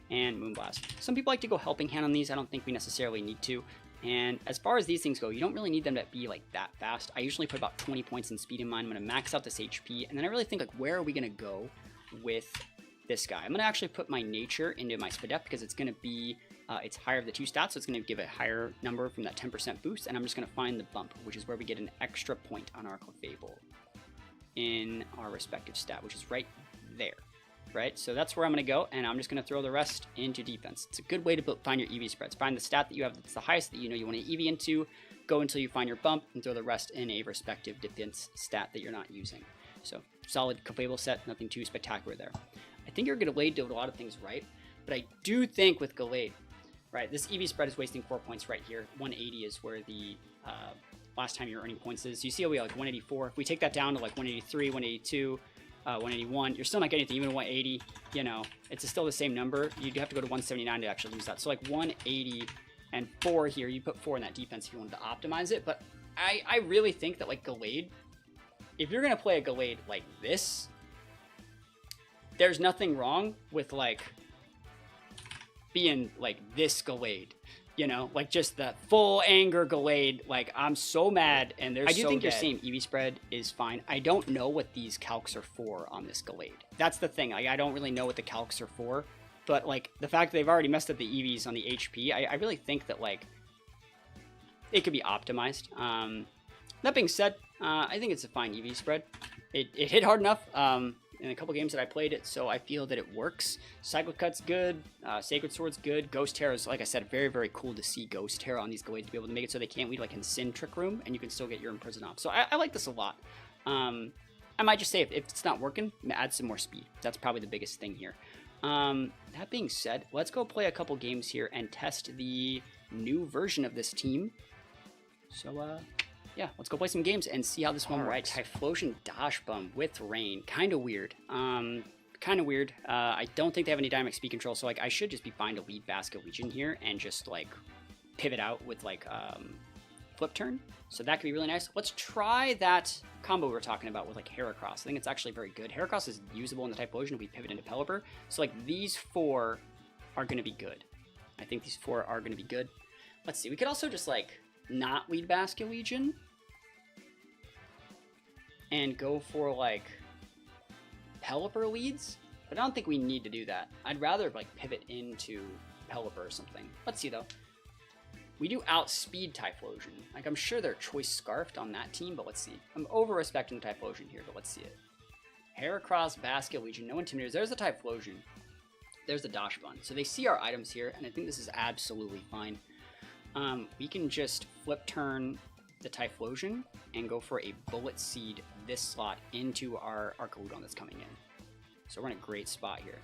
and Moonblast. Some people like to go Helping Hand on these. I don't think we necessarily need to. And as far as these things go, you don't really need them to be like that fast. I usually put about 20 points in speed in mind. I'm going to max out this HP. And then I really think like, where are we going to go with this guy? I'm going to actually put my Nature into my Spadef because it's going to be... it's higher of the 2 stats, so it's going to give a higher number from that 10% boost, and I'm just going to find the bump, which is where we get an extra point on our Clefable in our respective stat, which is right there, right? So that's where I'm going to go, and I'm just going to throw the rest into defense. It's a good way to find your EV spreads. Find the stat that you have that's the highest that you know you want to EV into, go until you find your bump, and throw the rest in a respective defense stat that you're not using. So solid Clefable set, nothing too spectacular there. I think your Gallade did a lot of things right, but I do think with Gallade, right, this EV spread is wasting 4 points right here. 180 is where the last time you're earning points is. You see how we have like 184. If we take that down to like 183, 182, 181, you're still not getting anything. Even 180, you know, it's still the same number. You'd have to go to 179 to actually use that. So like 180 and 4 here, you put 4 in that defense if you wanted to optimize it. But I really think that like Gallade, if you're going to play a Gallade like this, there's nothing wrong with like being like this Gallade, you know, like just the full anger Gallade, like I'm so mad and there's I do think your same EV spread is fine. I don't know what these calcs are for on this Gallade. That's the thing. Like, I don't really know what the calcs are for, but like the fact that they've already messed up the EVs on the HP, I really think that like it could be optimized. That being said, I think it's a fine EV spread. It hit hard enough in a couple games that I played it, so I feel that it works. Cycle Cut's good, Sacred Sword's good, Ghost Terror is, like I said, very, very cool to see Ghost Terror on these Gallades to be able to make it so they can't lead like in Sin Trick Room, and you can still get your Imprison off. So I like this a lot. I might just say if it's not working, add some more speed. That's probably the biggest thing here. That being said, let's go play a couple games here and test the new version of this team. So, yeah, let's go play some games and see how this one works. Alright, Typhlosion Dash Bum with Rain. Kind of weird. I don't think they have any dynamic speed control, so like I should just be fine to lead Basket Legion here and just like pivot out with like Flip Turn. So that could be really nice. Let's try that combo we were talking about with like Heracross. I think it's actually very good. Heracross is usable in the Typhlosion if we pivot into Pelipper. So like these 4 are going to be good. I think these 4 are going to be good. Let's see. We could also just like not lead Basket Legion and go for like Pelipper leads, but I don't think we need to do that. I'd rather like pivot into Pelipper or something. Let's see though. We do outspeed Typhlosion. Like I'm sure they're Choice Scarfed on that team, but let's see. I'm over respecting Typhlosion here, but let's see it. Heracross, Basket Legion, no Intimidators. There's the Typhlosion. There's the Dash Bun. So they see our items here, and I think this is absolutely fine. We can just flip turn the Typhlosion and go for a Bullet Seed this slot into our Archaludon that's coming in. So we're in a great spot here.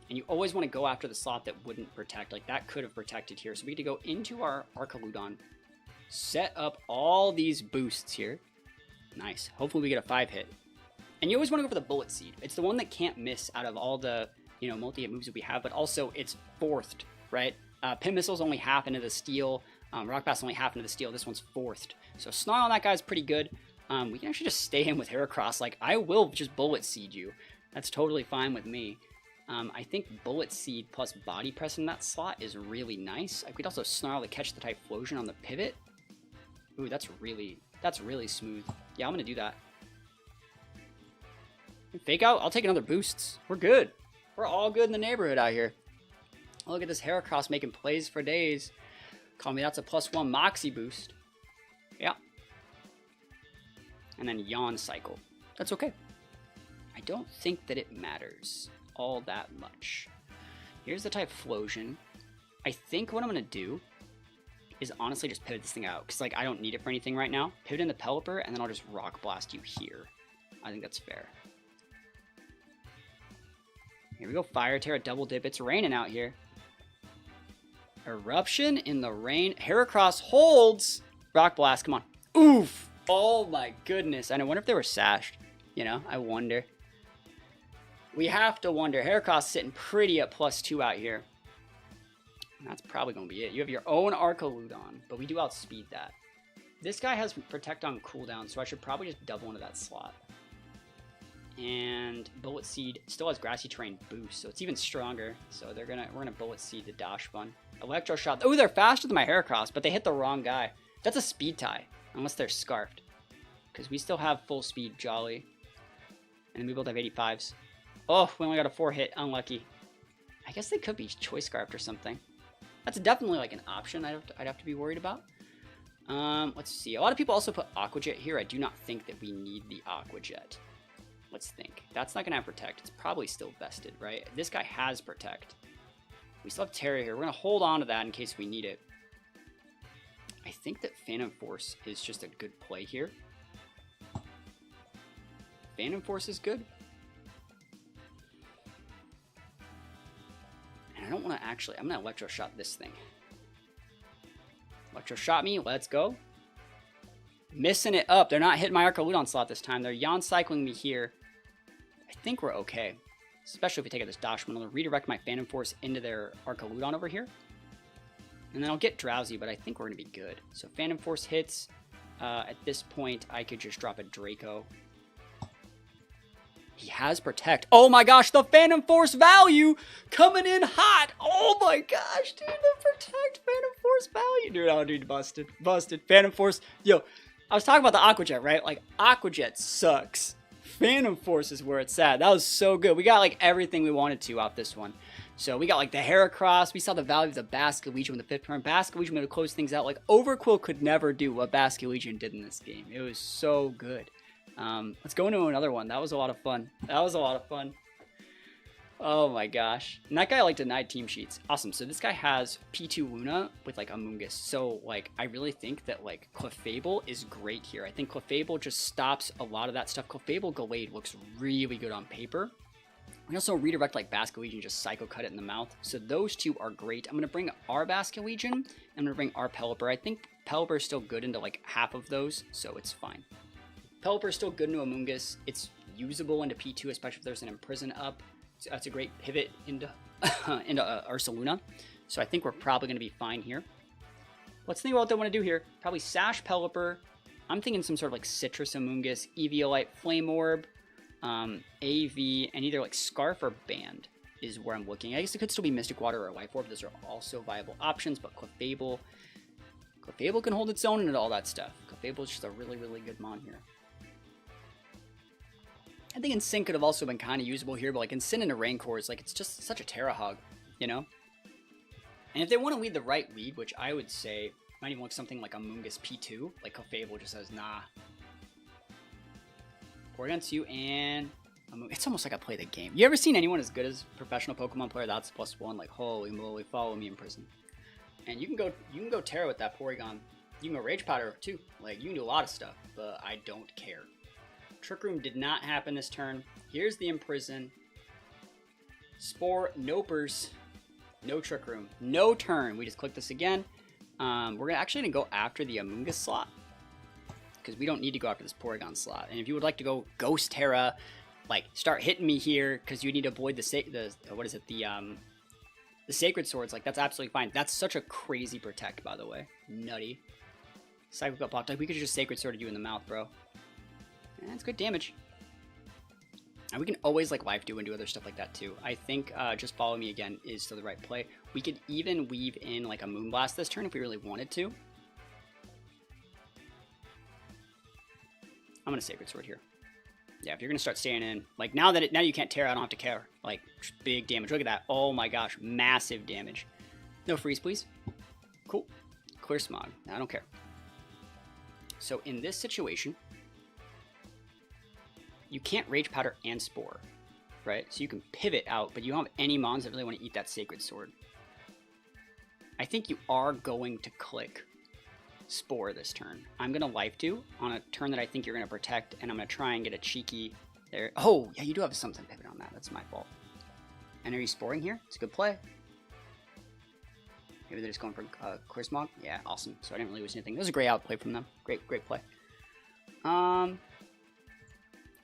And you always want to go after the slot that wouldn't protect. Like that could have protected here. So we get to go into our Archaludon, set up all these boosts here. Nice. Hopefully we get a 5-hit. And you always want to go for the Bullet Seed. It's the one that can't miss out of all the, you know, multi-hit moves that we have, but also it's fourthed, right? Pin Missile's only half into the steel. Rock Bass only half into the steel. This one's fourthed. So Snarl on that guy's pretty good. We can actually just stay in with Heracross. Like, I will just Bullet Seed you. That's totally fine with me. I think Bullet Seed plus Body Press in that slot is really nice. I could also Snarl to catch the Typhlosion on the pivot. Ooh, that's That's really smooth. Yeah, I'm going to do that. Fake out. I'll take another boosts. We're good. We're all good in the neighborhood out here. Look at this Heracross making plays for days. Call me that's a +1 Moxie boost. Yeah. And then Yawn Cycle. That's okay. I don't think that it matters all that much. Here's the Typhlosion. I think what I'm going to do is honestly just pivot this thing out. Because, like, I don't need it for anything right now. Pivot in the Pelipper, and then I'll just Rock Blast you here. I think that's fair. Here we go. Fire Terra double dip. It's raining out here. Eruption in the rain. Heracross holds. Rock Blast. Come on. Oof. Oh my goodness. And I wonder if they were sashed. You know, I wonder. We have to wonder. Heracross sitting pretty at +2 out here. And that's probably going to be it. You have your own Archaludon, but we do outspeed that. This guy has Protect on cooldown, so I should probably just double into that slot. And Bullet Seed still has Grassy Terrain boost, so it's even stronger. So we're gonna Bullet Seed the Dachshund. Electro Shot. Oh, they're faster than my Heracross, but they hit the wrong guy. That's a speed tie, unless they're scarfed. Because we still have full speed Jolly. And then we both have 85s. Oh, we only got a 4-hit. Unlucky. I guess they could be Choice Scarfed or something. That's definitely like an option I'd have to be worried about. Let's see. A lot of people also put Aqua Jet here. I do not think that we need the Aqua Jet. Let's think. That's not going to have Protect. It's probably still vested, right? This guy has Protect. We still have Terra here. We're going to hold on to that in case we need it. I think that Phantom Force is just a good play here. Phantom Force is good. And I don't want to actually... I'm going to Electro Shot this thing. Electro Shot me. Let's go. Missing it up. They're not hitting my Archaludon slot this time. They're Yawn Cycling me here. I think we're okay. Especially if we take out this Dachshund. I'll redirect my Phantom Force into their Archaludon over here. And then I'll get Drowsy, but I think we're going to be good. So Phantom Force hits. At this point, I could just drop a Draco. He has Protect. Oh my gosh, the Phantom Force value coming in hot. Oh my gosh, dude, the Protect Phantom Force value. Dude, oh, dude, busted. Busted. Phantom Force. Yo, I was talking about the Aqua Jet, right? Like, Aqua Jet sucks. Phantom Force is where it's at. That was so good. We got, like, everything we wanted to off this one. So we got, like, the Heracross. We saw the value of the Basculegion with the 5th turn. Basculegion would have closed things out. Like, Overquill could never do what Basculegion did in this game. It was so good. Let's go into another one. That was a lot of fun. That was a lot of fun. Oh my gosh. And that guy like denied team sheets. Awesome. So this guy has P2 Luna with like Amoonguss. So like I really think that like Clefable is great here. I think Clefable just stops a lot of that stuff. Clefable Gallade looks really good on paper. We also redirect like Basculegion, just Psycho Cut it in the mouth. So those two are great. I'm going to bring our Basculegion. I'm going to bring our Pelipper. I think Pelipper is still good into like half of those, so it's fine. Pelipper is still good into Amoonguss. It's usable into P2, especially if there's an Imprison up. So that's a great pivot into Ursaluna. So I think we're probably going to be fine here. Let's think about what they want to do here. Probably Sash Pelipper. I'm thinking some sort of like Citrus Amoonguss, Eviolite, Flame Orb, AV, and either like Scarf or Band is where I'm looking. I guess it could still be Mystic Water or Life Orb. Those are also viable options, but Clefable can hold its own and all that stuff. Clefable is just a really, really good mon here. I think Incin could have also been kind of usable here, but like Incin into Rancor is like, it's just such a Terra Hog, you know? And if they want to lead the right lead, which I would say might even look something like Amoonguss P2, like Clefable just says, nah. Porygon 2 and it's almost like I play the game. You ever seen anyone as good as professional Pokemon player? That's +1, like holy moly, follow me in prison. And you can go Terra with that Porygon. You can go Rage Powder too. Like you can do a lot of stuff, but I don't care. Trick Room did not happen this turn. Here's the Imprison. Spore, Nopers. No Trick Room. No turn. We just click this again. We're actually going to go after the Amoonguss slot. Because we don't need to go after this Porygon slot. And if you would like to go Ghost Terra, like, start hitting me here, because you need to avoid the Sacred Swords, like, that's absolutely fine. That's such a crazy Protect, by the way. Nutty. Cycle got blocked. Like, we could just Sacred Sword you in the mouth, bro. And it's good damage. And we can always like Life Dew and do other stuff like that too. I think just Follow Me Again is still the right play. We could even weave in like a Moonblast this turn if we really wanted to. I'm gonna Sacred Sword here. Yeah, if you're gonna start staying in, like now you can't tear, I don't have to care. Like big damage. Look at that. Oh my gosh, massive damage. No freeze, please. Cool. Clear Smog. I don't care. So in this situation, you can't Rage Powder and Spore, right? So you can pivot out, but you don't have any mons that really want to eat that Sacred Sword. I think you are going to click Spore this turn. I'm going to Life Dew on a turn that I think you're going to protect, and I'm going to try and get a cheeky there. Oh, yeah, you do have something pivot on that. That's my fault. And are you Sporing here? It's a good play. Maybe they're just going for Clear Smog. Yeah, awesome. So I didn't really lose anything. It was a great outplay from them. Great play.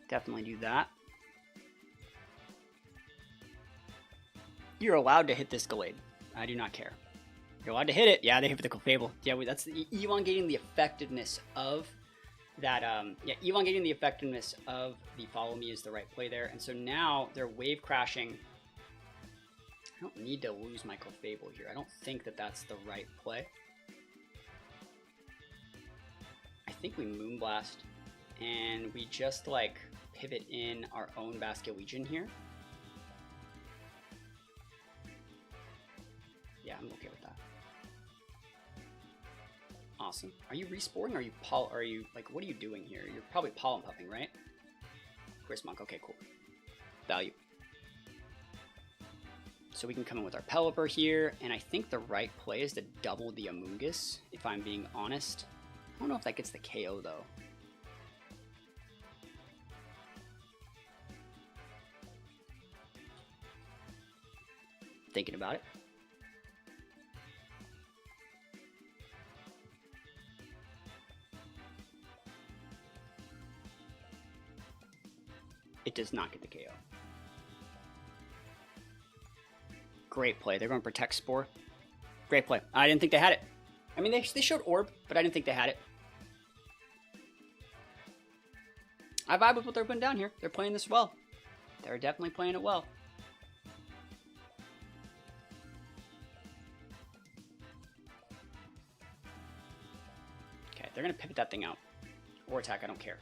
Definitely do that. You're allowed to hit this Gallade. I do not care. You're allowed to hit it. Yeah, they hit the Fable. Yeah, that's elongating the effectiveness of that. Yeah, elongating the effectiveness of the Follow Me is the right play there. And so now they're wave crashing. I don't need to lose my Fable here. I don't think that that's the right play. I think we Moonblast and we just like pivot in our own Basket Legion here. Yeah, I'm okay with that. Awesome. Are you resporting? Are you like, what are you doing here? You're probably Pollen Puffing, right? Chris Monk. Okay, cool. Value. So we can come in with our Pelipper here, and I think the right play is to double the Amoonguss, if I'm being honest. I don't know if that gets the KO, though. Thinking about it. It does not get the KO. Great play. They're going to protect Spore. Great play. I didn't think they had it. I mean, they showed Orb, but I didn't think they had it. I vibe with what they're putting down here. They're playing this well. They're definitely playing it well. Okay, they're going to pivot that thing out. Or attack, I don't care.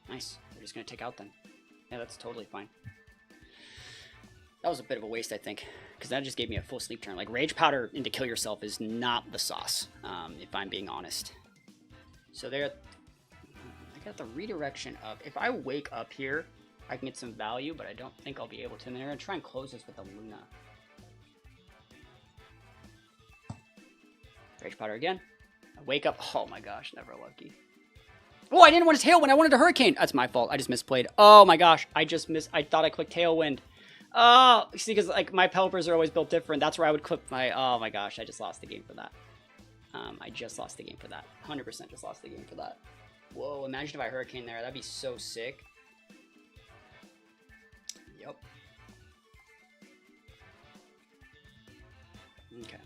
Nice. They're just going to take out then. Yeah, that's totally fine. That was a bit of a waste, I think, because that just gave me a full sleep turn. Like, Rage Powder into Kill Yourself is not the sauce, if I'm being honest. So I got the redirection of, if I wake up here, I can get some value, but I don't think I'll be able to. And they're going to try and close this with the Luna. Rage Powder again. I wake up. Oh my gosh, never lucky. Oh, I didn't want a Tailwind. I wanted a Hurricane. That's my fault. I just misplayed. Oh my gosh. I thought I clicked Tailwind. Oh, see, because like my Pelipers are always built different. That's where I would clip my. Oh my gosh. I just lost the game for that. I just lost the game for that. 100% just lost the game for that. Whoa, imagine if I Hurricane there. That'd be so sick. Yep. Okay.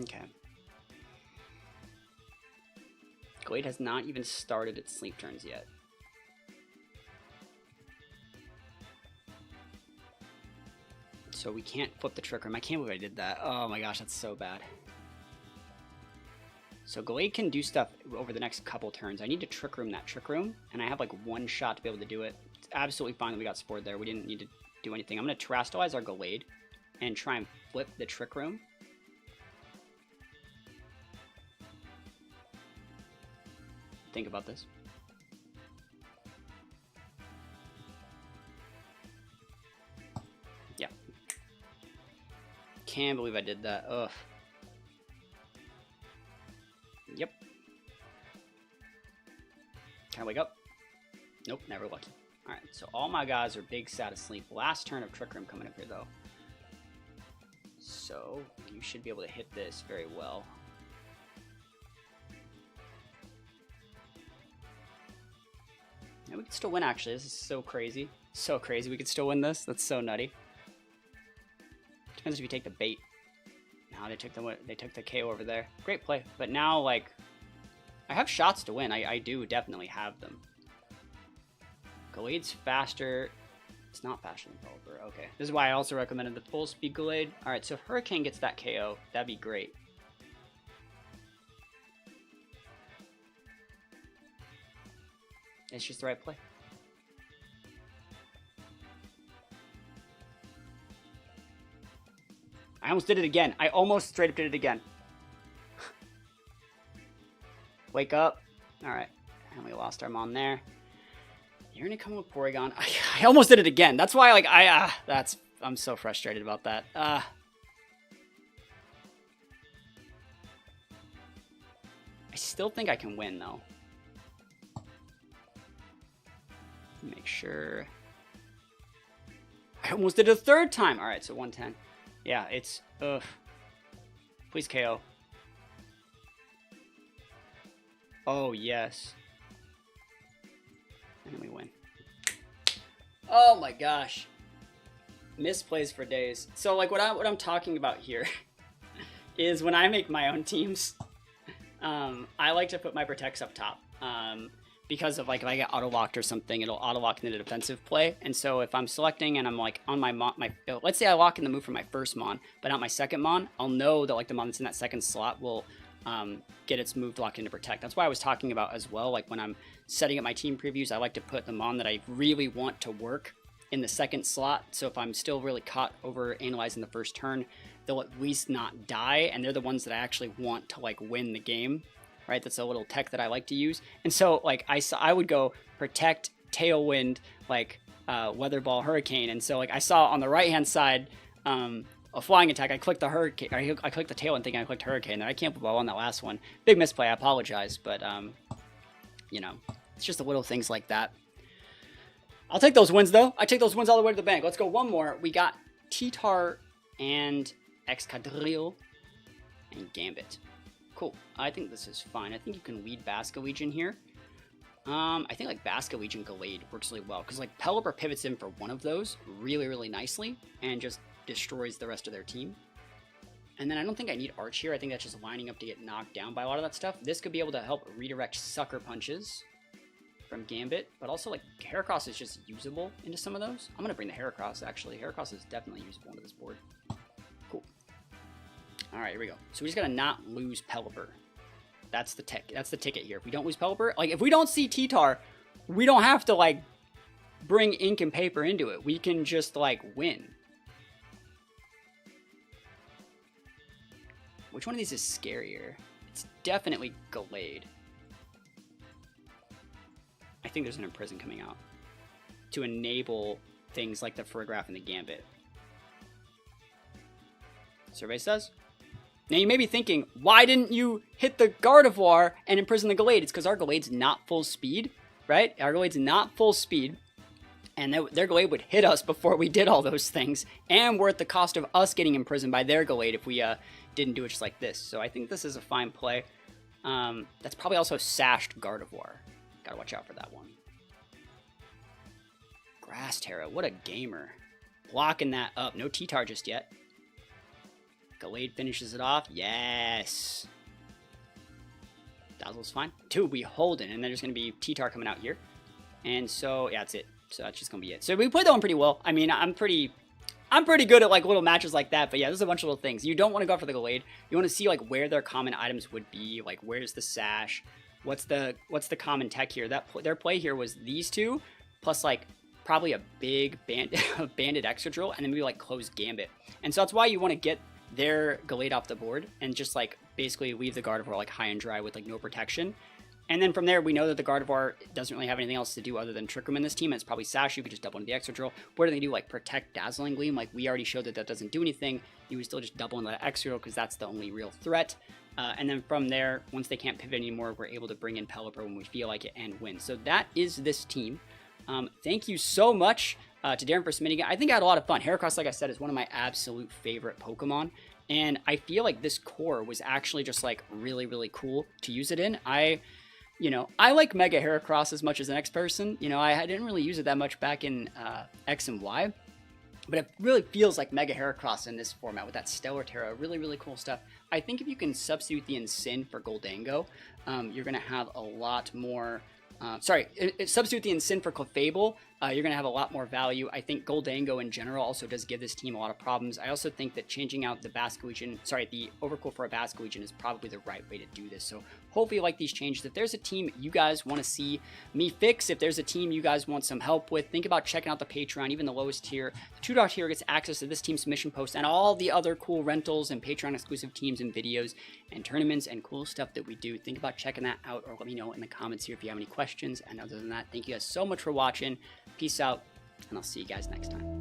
Okay. Glade has not even started its sleep turns yet. So we can't flip the Trick Room. I can't believe I did that. Oh my gosh, that's so bad. So Glade can do stuff over the next couple turns. I need to Trick Room that Trick Room, and I have like one shot to be able to do it. It's absolutely fine that we got Spored there. We didn't need to do anything. I'm going to Terrastalize our Glade and try and flip the Trick Room. Think about this. Yeah. Can't believe I did that. Ugh. Yep. Can I wake up? Nope, never lucky. Alright, so all my guys are big sad asleep. Last turn of Trick Room coming up here though. So you should be able to hit this very well. Yeah, we could still win, actually. This is so crazy. So crazy. We could still win this. That's so nutty. Depends if you take the bait. No, they took the KO over there. Great play. But now, like, I have shots to win. I do definitely have them. Galade's faster. It's not faster than Pelipper. Okay. This is why I also recommended the full speed Gallade. Alright, so if Hurricane gets that KO, that'd be great. It's just the right play. I almost did it again. I almost straight up did it again. Wake up. Alright. And we lost our Mon there. You're gonna come with Porygon. I almost did it again. That's why, like, I'm so frustrated about that. I still think I can win, though. Make sure. I almost did it a third time. All right, so 110. Yeah, it's, please KO. Oh, yes. And then we win. Oh my gosh. Misplays for days. So like what I'm talking about here is when I make my own teams, I like to put my protects up top. Because of like if I get auto locked or something, it'll auto lock into the defensive play. And so if I'm selecting and I'm like on my let's say I lock in the move for my first Mon, but not my second Mon, I'll know that like the Mon that's in that second slot will get its move locked into protect. That's why I was talking about as well, like when I'm setting up my team previews, I like to put them on that I really want to work in the second slot. So if I'm still really caught over analyzing the first turn, they'll at least not die, and they're the ones that I actually want to like win the game, right? That's a little tech that I like to use. And so like I would go protect, tailwind, like weather ball, hurricane. And so like I saw on the right hand side a flying attack, I clicked the hurricane, I clicked the tailwind thinking I clicked hurricane, and I can't believe I won that last one. Big misplay, I apologize, but you know, it's just the little things like that. I'll take those wins though. I take those wins all the way to the bank. Let's go one more. We got T-Tar and Excadrill and Gambit. Cool. I think this is fine. I think you can lead Basculegion here. I think like Basculegion Gallade works really well because like Pelipper pivots in for one of those really, really nicely and just destroys the rest of their team. And then I don't think I need Arch here. I think that's just lining up to get knocked down by a lot of that stuff. This could be able to help redirect Sucker Punches from Gambit, but also like Heracross is just usable into some of those. I'm gonna bring the Heracross actually. Heracross is definitely usable into this board. Cool. All right, here we go. So we just gotta not lose Pelipper. That's the ticket here. If we don't lose Pelipper, like if we don't see T-Tar, we don't have to like bring ink and paper into it. We can just like win. Which one of these is scarier? It's definitely Gallade. I think there's an Imprison coming out to enable things like the Farigiraf and the Gambit. Survey says. Now you may be thinking, why didn't you hit the Gardevoir and imprison the Gallade? It's because our Gallade's not full speed, right? Our Gallade's not full speed, and their Gallade would hit us before we did all those things, and we're at the cost of us getting imprisoned by their Gallade if we didn't do it just like this. So I think this is a fine play. That's probably also sashed Gardevoir. Gotta watch out for that one. Grass Terra, what a gamer. Blocking that up. No T-Tar just yet. Gallade finishes it off. Yes. Dazzle's fine. Two, we Holden, and then there's going to be T-Tar coming out here. And so, yeah, that's it. So that's just going to be it. So we played that one pretty well. I mean, I'm pretty good at like little matches like that, but yeah, there's a bunch of little things. You don't want to go for the Gallade. You want to see like where their common items would be, like where's the sash, what's the common tech here. Their play here was these two plus like probably a big banded Excadrill, and then maybe like closed Gambit. And so that's why you want to get their Gallade off the board and just like basically leave the Gardevoir like high and dry with like no protection. And then from there, we know that the Gardevoir doesn't really have anything else to do other than Trick Room in this team. And it's probably Sash. You could just double into the Excadrill. What do they do? Like protect Dazzling Gleam? Like we already showed that that doesn't do anything. You would still just double into the Excadrill because that's the only real threat. And then from there, once they can't pivot anymore, we're able to bring in Pelipper when we feel like it and win. So that is this team. Thank you so much to Darren for submitting it. I think I had a lot of fun. Heracross, like I said, is one of my absolute favorite Pokemon. And I feel like this core was actually just like really, really cool to use it in. I like Mega Heracross as much as the next person. You know, I didn't really use it that much back in X and Y. but it really feels like Mega Heracross in this format with that Stellar Terra. Really, really cool stuff. I think if you can substitute the Ensign for Gholdengo, you're going to have a lot more... substitute the Ensign for Clefable, you're going to have a lot more value. I think Gholdengo in general also does give this team a lot of problems. I also think that changing out the the Overcool for a Basculegion is probably the right way to do this. So hopefully you like these changes. If there's a team you guys want to see me fix, if there's a team you guys want some help with, think about checking out the Patreon, even the lowest tier. The $2 tier gets access to this team submission post and all the other cool rentals and Patreon exclusive teams and videos and tournaments and cool stuff that we do. Think about checking that out, or let me know in the comments here if you have any questions. And other than that, thank you guys so much for watching. Peace out, and I'll see you guys next time.